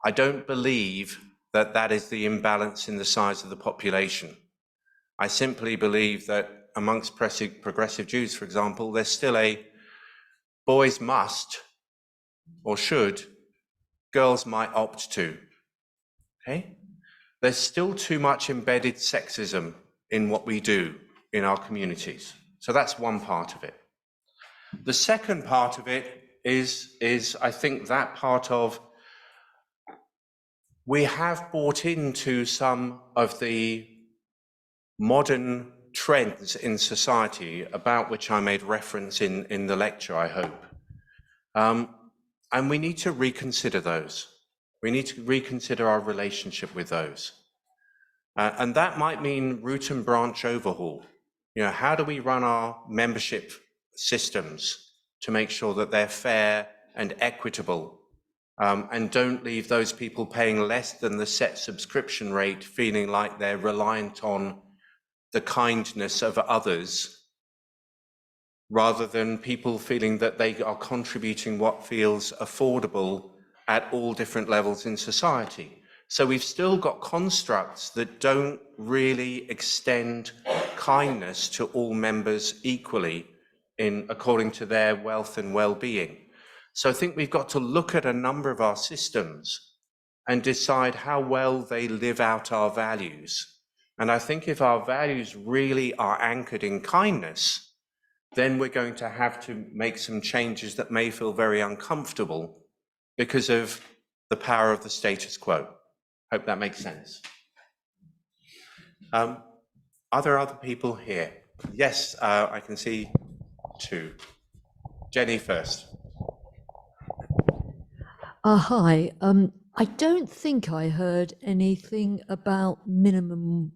I don't believe that that is the imbalance in the size of the population. I simply believe that amongst progressive Jews, for example, there's still a boys must or should, girls might opt to. Okay? There's still too much embedded sexism in what we do in our communities. So that's one part of it. The second part of it is I think that part of we have bought into some of the modern trends in society about which I made reference in the lecture, I hope. And we need to reconsider those. We need to reconsider our relationship with those. And that might mean root and branch overhaul. You know, how do we run our membership systems to make sure that they're fair and equitable, and don't leave those people paying less than the set subscription rate feeling like they're reliant on the kindness of others, rather than people feeling that they are contributing what feels affordable at all different levels in society. So we've still got constructs that don't really extend kindness to all members equally according to their wealth and well-being. So I think we've got to look at a number of our systems and decide how well they live out our values. And I think if our values really are anchored in kindness, then we're going to have to make some changes that may feel very uncomfortable because of the power of the status quo. Hope that makes sense. Are there other people here? Yes, I can see 2. Jenny first.
Hi. I don't think I heard anything about minimum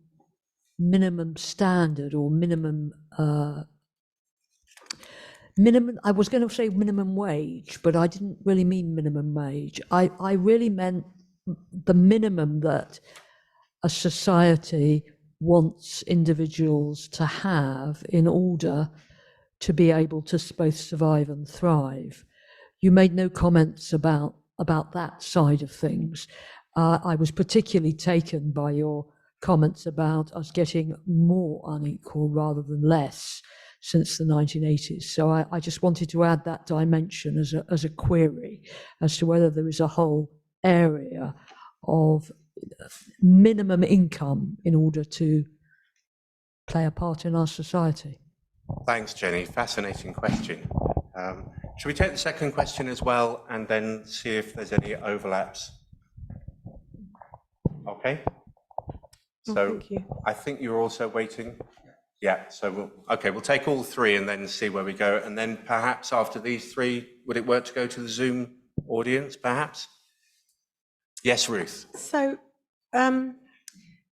standard or minimum. I was going to say minimum wage, but I didn't really mean minimum wage. I really meant the minimum that a society wants individuals to have in order to be able to both survive and thrive. You made no comments about that side of things. I was particularly taken by your comments about us getting more unequal rather than less since the 1980s. So I just wanted to add that dimension as a query as to whether there is a whole area of minimum income in order to play a part in our society.
Thanks, Jenny. Fascinating question. Should we take the second question as well and then see if there's any overlaps? Okay. So
thank you.
I think you're also waiting. Yeah, so we'll take all 3 and then see where we go. And then perhaps after these 3, would it work to go to the Zoom audience, perhaps? Yes, Ruth.
So,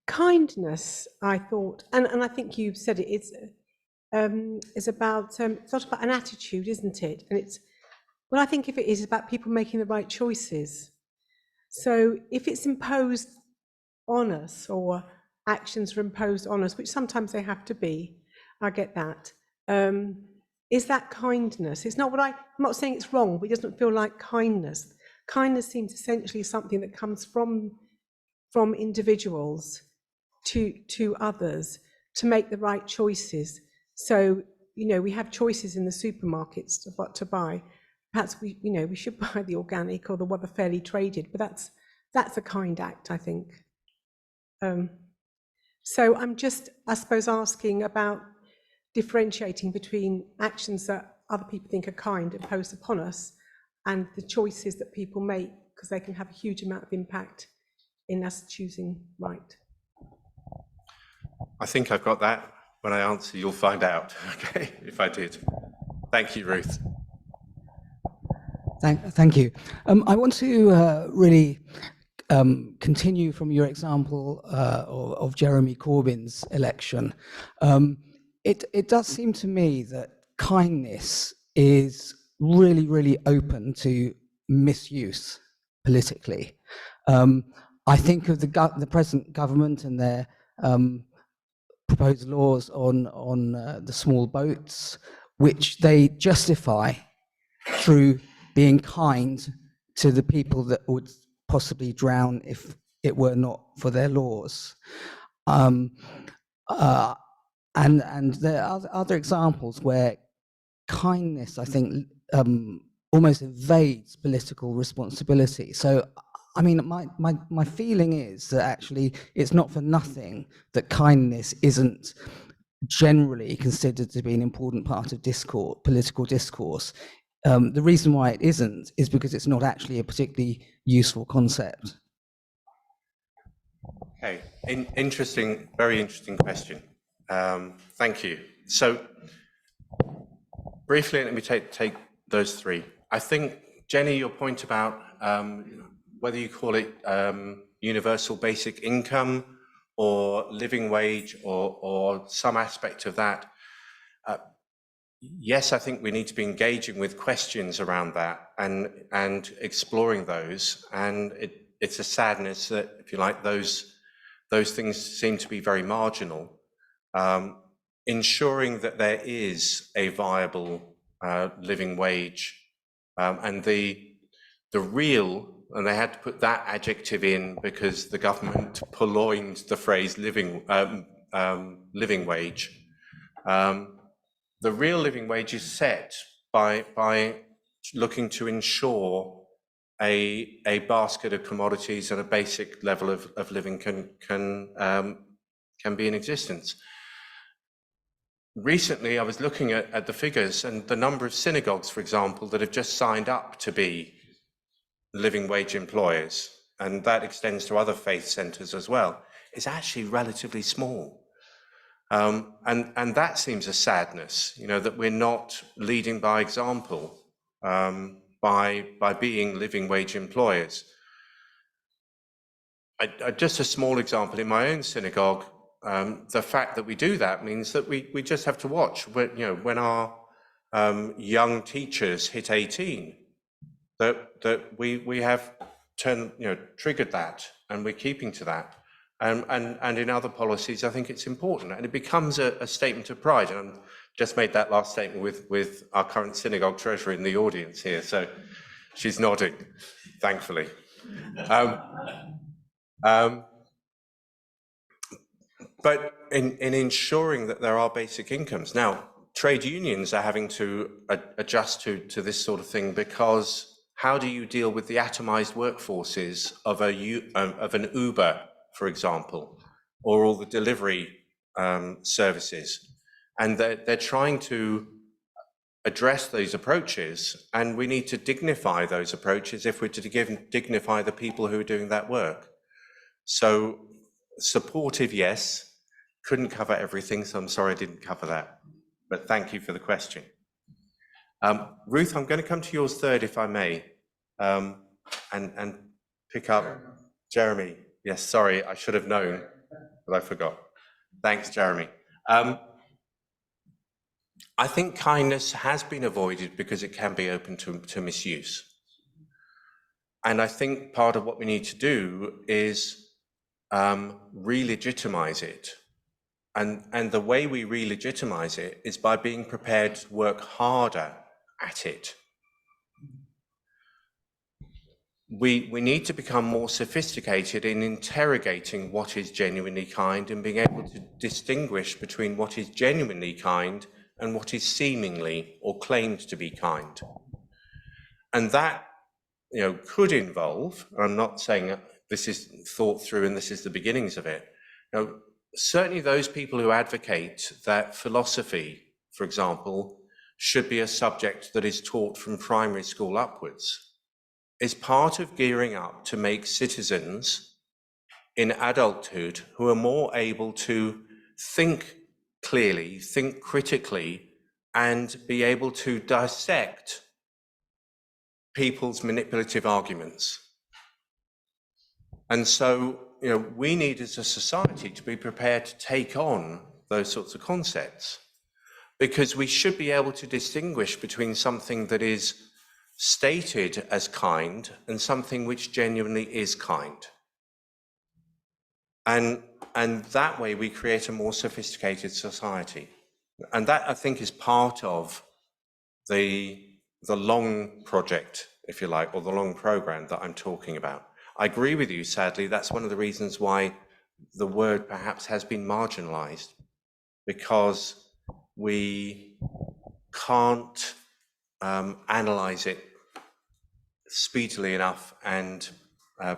kindness, I thought, and I think you said it, it's about, it's not about an attitude, isn't it? And it's, well, I think if it is about people making the right choices. So if it's imposed on us, or actions are imposed on us, which sometimes they have to be, I get that. Is that kindness? It's not I'm not saying it's wrong, but it doesn't feel like kindness. Kindness seems essentially something that comes from individuals to others. to make the right choices. So, you know, we have choices in the supermarkets of what to buy. Perhaps we, you know, we should buy the organic or the what the fairly traded, but that's a kind act, I think. So I'm just, I suppose, asking about differentiating between actions that other people think are kind imposed upon us and the choices that people make, because they can have a huge amount of impact in us choosing right.
I think I've got that. When I answer, you'll find out, okay, if I did. Thank you, Ruth.
Thank you. I want to really continue from your example of Jeremy Corbyn's election. It does seem to me that kindness is really, really open to misuse politically. I think of the present government and their proposed laws on the small boats, which they justify through being kind to the people that would possibly drown if it were not for their laws. And there are other examples where kindness, I think, almost evades political responsibility. So, I mean, my feeling is that actually it's not for nothing that kindness isn't generally considered to be an important part of discourse, political discourse. The reason why it isn't is because it's not actually a particularly useful concept.
Okay, interesting, very interesting question. Thank you. So briefly, let me take those three. I think, Jenny, your point about whether you call it universal basic income or living wage or some aspect of that, yes, I think we need to be engaging with questions around that and exploring those. And it's a sadness that, if you like, those things seem to be very marginal. Ensuring that there is a viable living wage, and the real, and they had to put that adjective in because the government purloined the phrase living wage. The real living wage is set by looking to ensure a basket of commodities and a basic level of living can be in existence. Recently, I was looking at the figures, and the number of synagogues, for example, that have just signed up to be living wage employers, and that extends to other faith centres as well, is actually relatively small. And that seems a sadness, you know, that we're not leading by example by being living wage employers. Just a small example, in my own synagogue, the fact that we do that means that we just have to watch when our young teachers hit 18, that we have triggered that, and we're keeping to that. And in other policies, I think it's important, and it becomes a statement of pride. And I've just made that last statement with our current synagogue treasurer in the audience here, so she's nodding, thankfully. But in ensuring that there are basic incomes. Now, trade unions are having to adjust to this sort of thing, because how do you deal with the atomized workforces of an Uber, for example, or all the delivery services? And they're trying to address those approaches, and we need to dignify those approaches if we're to dignify the people who are doing that work. So supportive, yes. Couldn't cover everything, so I'm sorry I didn't cover that. But thank you for the question. Ruth, I'm going to come to yours third, if I may, and pick up Jeremy. Yes, sorry, I should have known, but I forgot. Thanks, Jeremy. I think kindness has been avoided because it can be open to misuse. And I think part of what we need to do is re-legitimize it. And the way we re-legitimize it is by being prepared to work harder at it. we need to become more sophisticated in interrogating what is genuinely kind and being able to distinguish between what is genuinely kind and what is seemingly or claimed to be kind. And that, could involve, I'm not saying this is thought through and this is the beginnings of it, certainly those people who advocate that philosophy, for example, should be a subject that is taught from primary school upwards, is part of gearing up to make citizens in adulthood who are more able to think clearly, think critically, and be able to dissect people's manipulative arguments. And so, we need as a society to be prepared to take on those sorts of concepts, because we should be able to distinguish between something that is stated as kind and something which genuinely is kind. And that way we create a more sophisticated society. And that, I think, is part of the long project, if you like, or the long program that I'm talking about. I agree with you, sadly, that's one of the reasons why the word perhaps has been marginalized, because we can't analyze it speedily enough and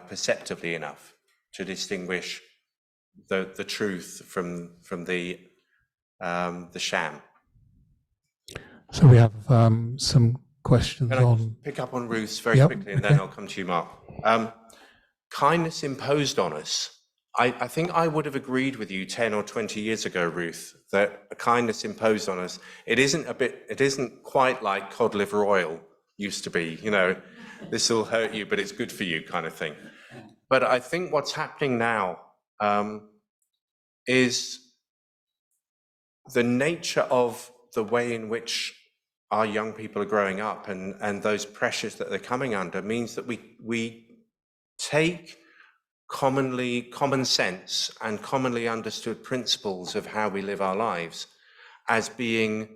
perceptively enough to distinguish the truth from the sham.
So we have some questions
Can I
on.
pick up on Ruth's very quickly, and then I'll come to you, Mark. Kindness imposed on us. I think I would have agreed with you 10 or 20 years ago, Ruth, that a kindness imposed on us, it isn't quite like cod liver oil used to be, this will hurt you, but it's good for you kind of thing. But I think what's happening now is the nature of the way in which our young people are growing up and those pressures that they're coming under means that we take common sense and commonly understood principles of how we live our lives as being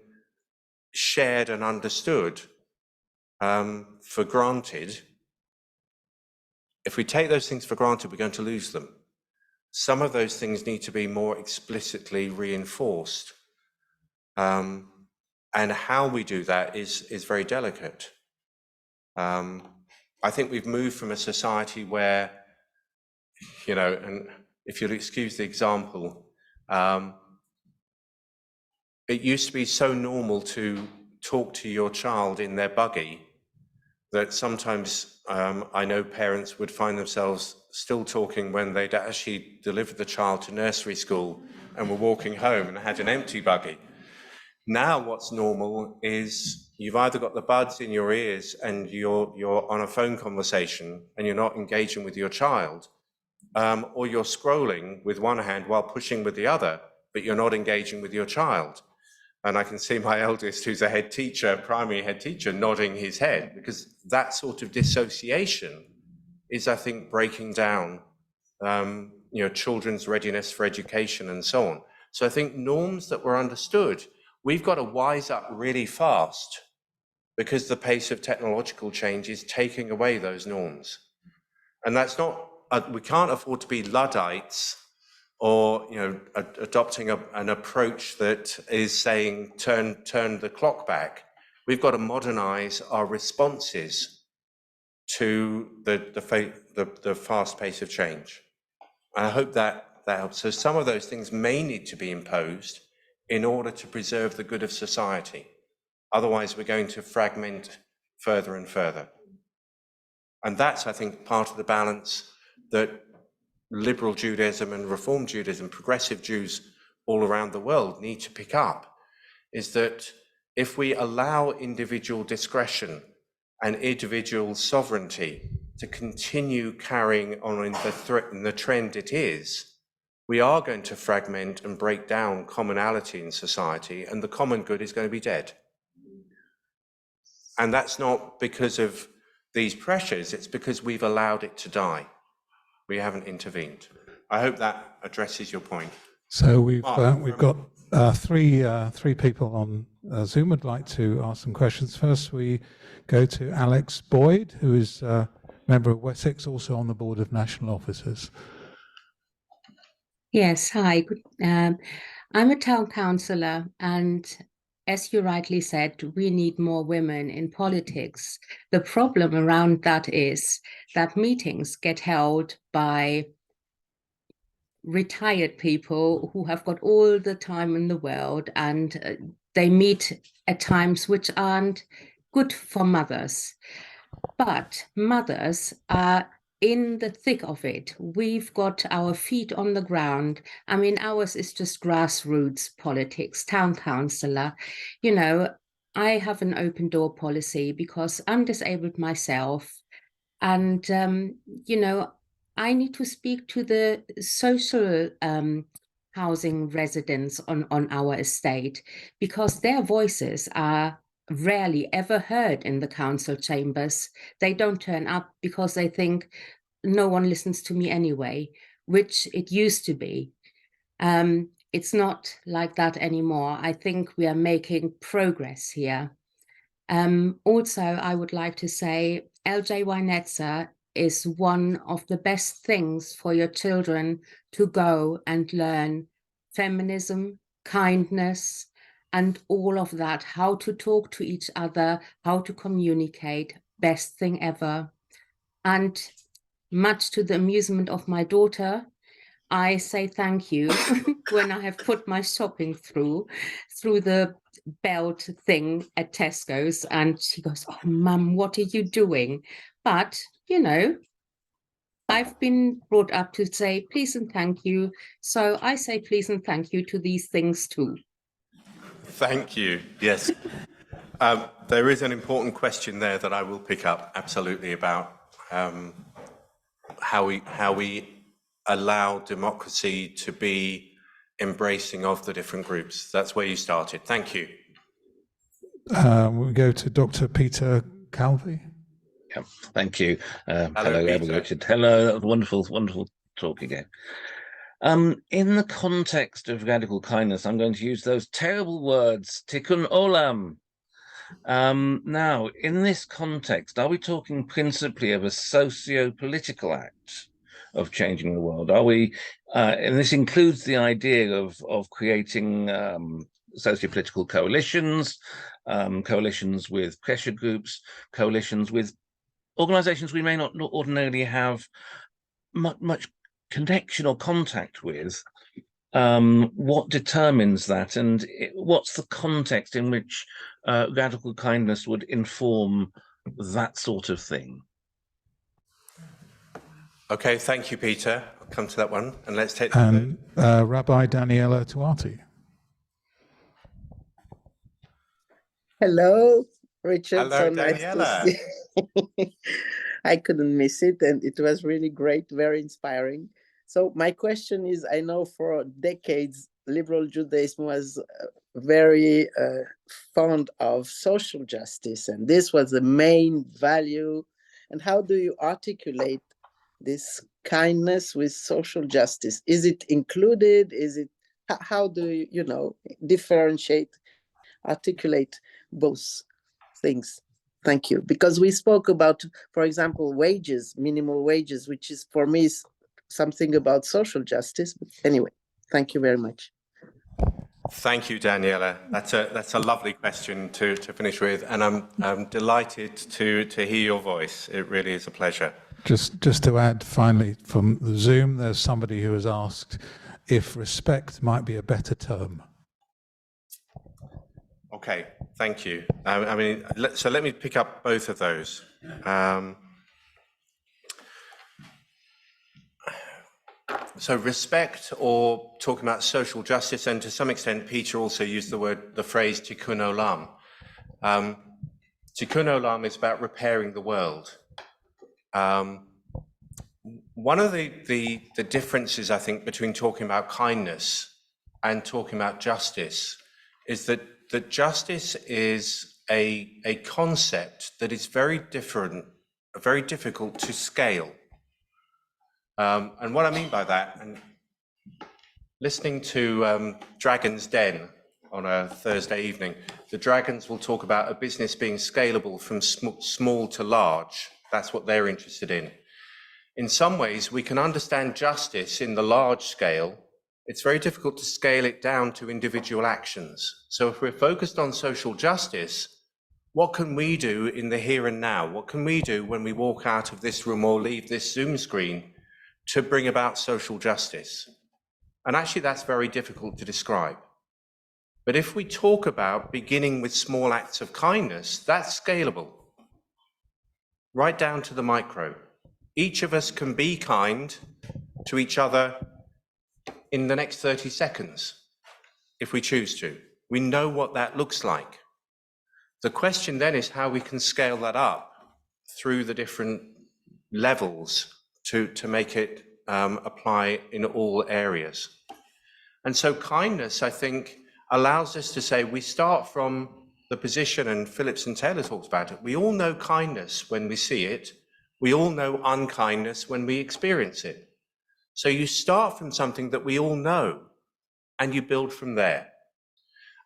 shared and understood for granted. If we take those things for granted, we're going to lose them. Some of those things need to be more explicitly reinforced. And how we do that is very delicate. I think we've moved from a society where, and if you'll excuse the example, it used to be so normal to talk to your child in their buggy that sometimes I know parents would find themselves still talking when they'd actually delivered the child to nursery school and were walking home and had an empty buggy. Now what's normal is you've either got the buds in your ears and you're on a phone conversation and you're not engaging with your child, or you're scrolling with one hand while pushing with the other, but you're not engaging with your child. And I can see my eldest, who's a head teacher, primary head teacher, nodding his head, because that sort of dissociation is, I think, breaking down children's readiness for education and so on. So I think norms that were understood, we've got to wise up really fast, because the pace of technological change is taking away those norms. And that's not, we can't afford to be Luddites or adopting an approach that is saying turn the clock back. We've got to modernize our responses to the fast pace of change. And I hope that helps. So some of those things may need to be imposed in order to preserve the good of society. Otherwise, we're going to fragment further and further. And that's, I think, part of the balance that liberal Judaism and Reform Judaism, progressive Jews all around the world need to pick up, is that if we allow individual discretion and individual sovereignty to continue carrying on in the trend it is, we are going to fragment and break down commonality in society, and the common good is going to be dead. And that's not because of these pressures, it's because we've allowed it to die. We haven't intervened. I hope that addresses your point.
So we've got three people on Zoom would like to ask some questions. First, we go to Alex Boyd, who is member of Wessex, also on the board of national officers.
Yes, hi. I'm a town councillor, and as you rightly said, we need more women in politics. The problem around that is that meetings get held by retired people who have got all the time in the world, and they meet at times which aren't good for mothers. But mothers are in the thick of it. We've got our feet on the ground. I mean, ours is just grassroots politics, town councillor. You know, I have an open door policy because I'm disabled myself. And, you know, I need to speak to the social housing residents on our estate because their voices are rarely ever heard in the council chambers. They don't turn up because they think no one listens to me anyway, which it used to be. It's not like that anymore. I think we are making progress here. Also, I would like to say LJY Netza is one of the best things for your children to go and learn feminism, kindness, and all of that, how to talk to each other, how to communicate, best thing ever. And much to the amusement of my daughter, I say thank you when I have put my shopping through the belt thing at Tesco's, and she goes, "Oh, Mum, what are you doing?" But, you know, I've been brought up to say please and thank you, so I say please and thank you to these things too.
Thank you. Yes. There is an important question there that I will pick up absolutely about how we allow democracy to be embracing of the different groups. That's where you started. Thank you.
We go to Dr. Peter Calvi.
Yeah, thank you. Hello,
Peter.
Rabbi Richard. Hello, wonderful talk again. In the context of radical kindness, I'm going to use those terrible words, tikkun olam. Now, in this context, are we talking principally of a socio-political act of changing the world? Are we, and this includes the idea of creating socio-political coalitions, coalitions with pressure groups, coalitions with organizations we may not ordinarily have much connection or contact with. What determines that, and what's the context in which radical kindness would inform that sort of thing?
Okay, thank you, Peter. I'll come to that one, and let's take
And Rabbi Daniela Tuati.
Hello, Richard.
Hello,
So nice
Daniela.
to see. I couldn't miss it, and it was really great, very inspiring. So my question is, I know for decades, liberal Judaism was very fond of social justice, and this was the main value. And how do you articulate this kindness with social justice? Is it included? Is it, how do you, you know, differentiate, articulate both things? Thank you. Because we spoke about, for example, wages, minimal wages, which is for me something about social justice. But anyway, thank you very much.
Thank you, Daniela. That's a lovely question to finish with, and I'm delighted to hear your voice. It really is a pleasure.
Just to add, finally, from the Zoom, there's somebody who has asked if respect might be a better term.
Okay, thank you. I mean, so let me pick up both of those. So respect, or talking about social justice, and to some extent, Peter also used the phrase tikkun olam. Tikkun olam is about repairing the world. One of the differences, I think, between talking about kindness and talking about justice is that justice is a concept that is very different, very difficult to scale. And what I mean by that, and listening to Dragon's Den on a Thursday evening, the Dragons will talk about a business being scalable from small to large. That's what they're interested in. In some ways, we can understand justice in the large scale. It's very difficult to scale it down to individual actions. So if we're focused on social justice, what can we do in the here and now? What can we do when we walk out of this room or leave this Zoom screen to bring about social justice? And actually, that's very difficult to describe. But if we talk about beginning with small acts of kindness, that's scalable, right down to the micro. Each of us can be kind to each other in the next 30 seconds, if we choose to. We know what that looks like. The question then is how we can scale that up through the different levels to make it apply in all areas. And so kindness, I think, allows us to say we start from the position, and Phillips and Taylor talks about it, we all know kindness when we see it, we all know unkindness when we experience it. So you start from something that we all know, and you build from there.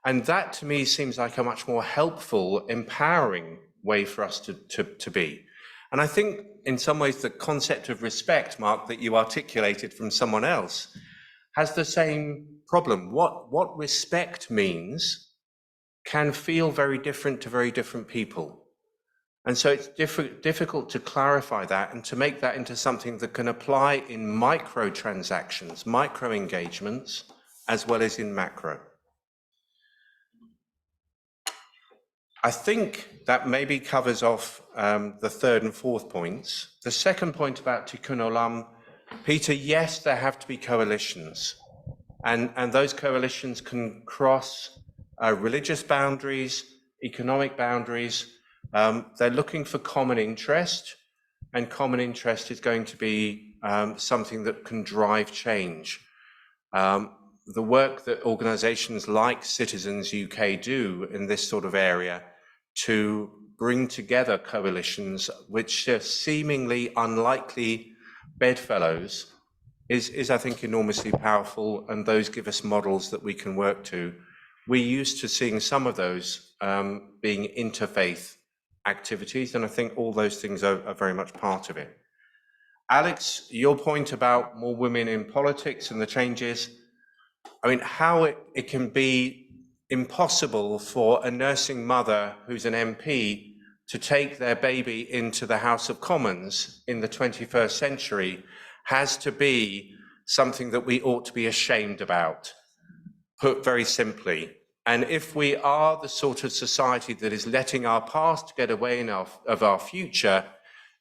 And that to me seems like a much more helpful, empowering way for us to be. And I think in some ways the concept of respect, Mark, that you articulated from someone else, has the same problem. What respect means can feel very different to very different people. And so it's difficult to clarify that and to make that into something that can apply in micro transactions, micro engagements, as well as in macro. I think that maybe covers off the third and fourth points. The second point about Tikkun Olam, Peter, yes, there have to be coalitions. And those coalitions can cross religious boundaries, economic boundaries. They're looking for common interest, and common interest is going to be something that can drive change. The work that organizations like Citizens UK do in this sort of area to bring together coalitions which are seemingly unlikely bedfellows is, I think, enormously powerful, and those give us models that we can work to. We're used to seeing some of those being interfaith activities, and I think all those things are very much part of it. Alex, your point about more women in politics and the changes, I mean, how it can be impossible for a nursing mother who's an MP to take their baby into the House of Commons in the 21st century has to be something that we ought to be ashamed about, put very simply. And if we are the sort of society that is letting our past get away of our future,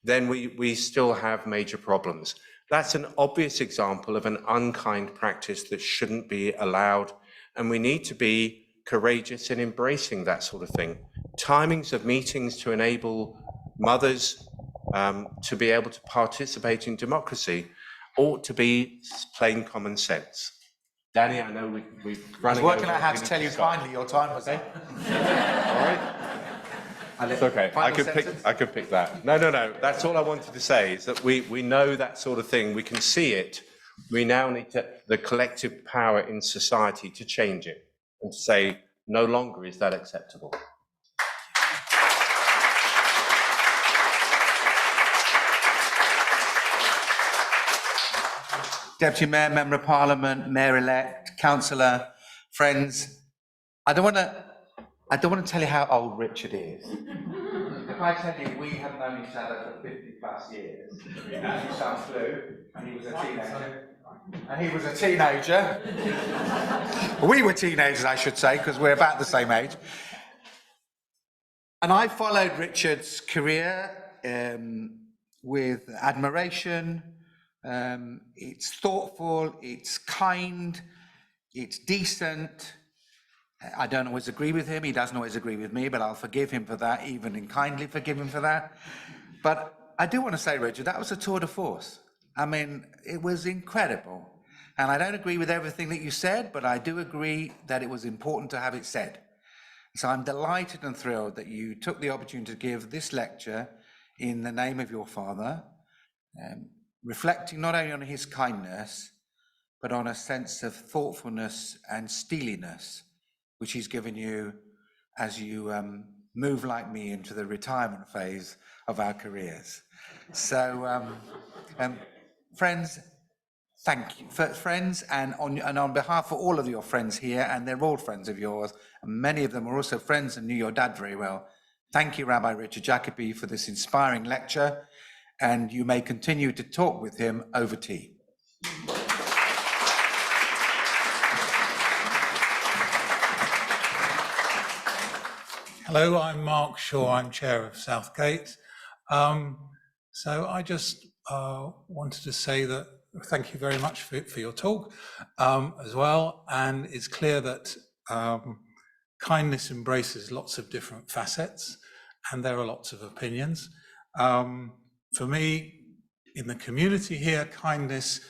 then we still have major problems. That's an obvious example of an unkind practice that shouldn't be allowed, and we need to be courageous in embracing that sort of thing. Timings of meetings to enable mothers to be able to participate in democracy ought to be plain common sense. Danny, I know we've run.
I was working out how to tell you kindly your time was up.
All right. It's okay. I could pick that. No. That's all I wanted to say is that we know that sort of thing. We can see it. We now need the collective power in society to change it and to say no longer is that acceptable.
Deputy Mayor, Member of Parliament, Mayor-elect, Councillor, friends, I don't want to tell you how old Richard is. If I tell you we have known each other for 50 plus years, and his son flew, and he was a teenager. And he was a teenager. We were teenagers, I should say, because we're about the same age. And I followed Richard's career with admiration. It's thoughtful, it's kind, it's decent. I don't always agree with him, he doesn't always agree with me, but I'll forgive him for that, even and kindly forgive him for that. But I do want to say, Richard, that was a tour de force. I mean, it was incredible. And I don't agree with everything that you said, but I do agree that it was important to have it said. So I'm delighted and thrilled that you took the opportunity to give this lecture in the name of your father, reflecting not only on his kindness, but on a sense of thoughtfulness and steeliness, which he's given you as you move like me into the retirement phase of our careers. So, friends, thank you, friends, and on behalf of all of your friends here, and they're all friends of yours, and many of them are also friends and knew your dad very well. Thank you, Rabbi Richard Jacobi, for this inspiring lecture, and you may continue to talk with him over tea.
Hello, I'm Mark Shaw, I'm Chair of Southgate. So I just wanted to say that thank you very much for your talk as well. And it's clear that kindness embraces lots of different facets and there are lots of opinions. For me, in the community here, kindness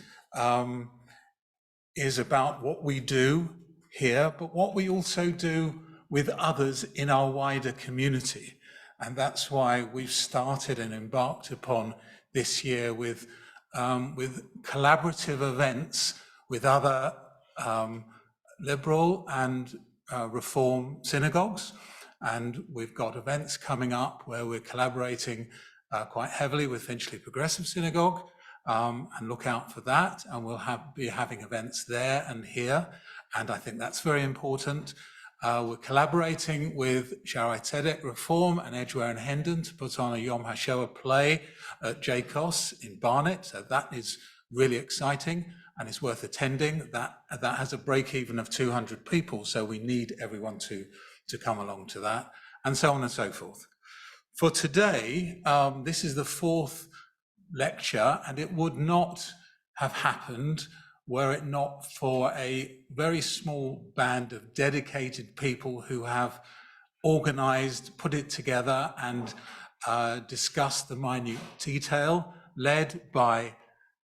is about what we do here, but what we also do with others in our wider community. And that's why we've started and embarked upon this year with collaborative events with other liberal and reform synagogues. And we've got events coming up where we're collaborating quite heavily with Finchley Progressive Synagogue, and look out for that. And we'll be having events there and here. And I think that's very important. We're collaborating with Shaarei Tzedek Reform and Edgware and Hendon to put on a Yom HaShoah play at JCOS in Barnet. So that is really exciting and it's worth attending. That has a break even of 200 people. So we need everyone to come along to that, and so on and so forth. For today, this is the fourth lecture, and it would not have happened were it not for a very small band of dedicated people who have organized, put it together, and discussed the minute detail, led by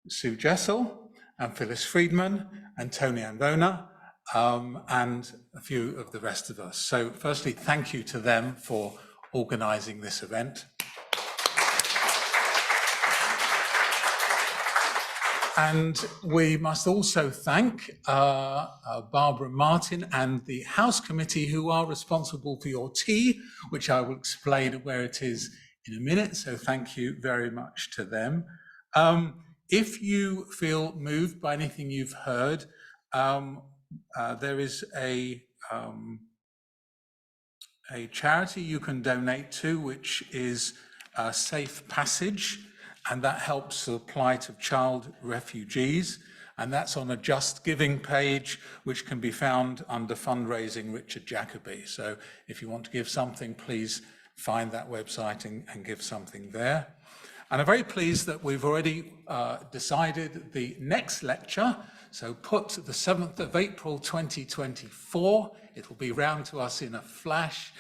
Sue Jessel and Phyllis Friedman and Tony Anvona, and a few of the rest of us. So firstly, thank you to them for organizing this event. And we must also thank Barbara Martin and the House Committee, who are responsible for your tea, which I will explain where it is in a minute. So thank you very much to them. If you feel moved by anything you've heard, there is a charity you can donate to, which is Safe Passage. And that helps the plight of child refugees. And that's on a Just Giving page, which can be found under Fundraising Richard Jacobi. So if you want to give something, please find that website and give something there. And I'm very pleased that we've already decided the next lecture. So put the 7th of April, 2024. It will be round to us in a flash.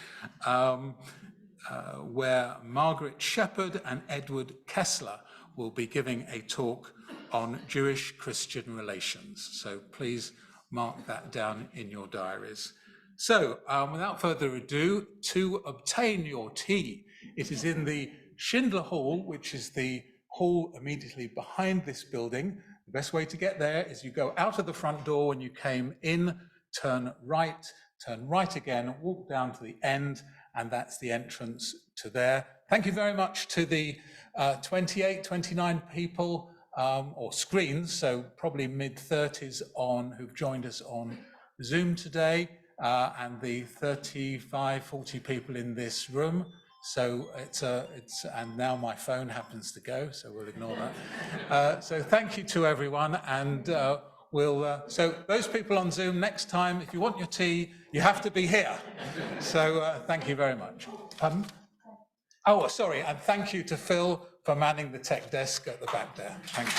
Where Margaret Shepherd and Edward Kessler will be giving a talk on Jewish-Christian relations. So please mark that down in your diaries. So without further ado, to obtain your tea, it is in the Schindler Hall, which is the hall immediately behind this building. The best way to get there is you go out of the front door when you came in, turn right again, walk down to the end, and that's the entrance to there. Thank you very much to the 28, 29 people, or screens, so probably mid-30s who've joined us on Zoom today, and the 35, 40 people in this room. So and now my phone happens to go, so we'll ignore that. So thank you to everyone, and so those people on Zoom, next time, if you want your tea, you have to be here. So thank you very much. Oh, sorry, and thank you to Phil for manning the tech desk at the back there. Thank you.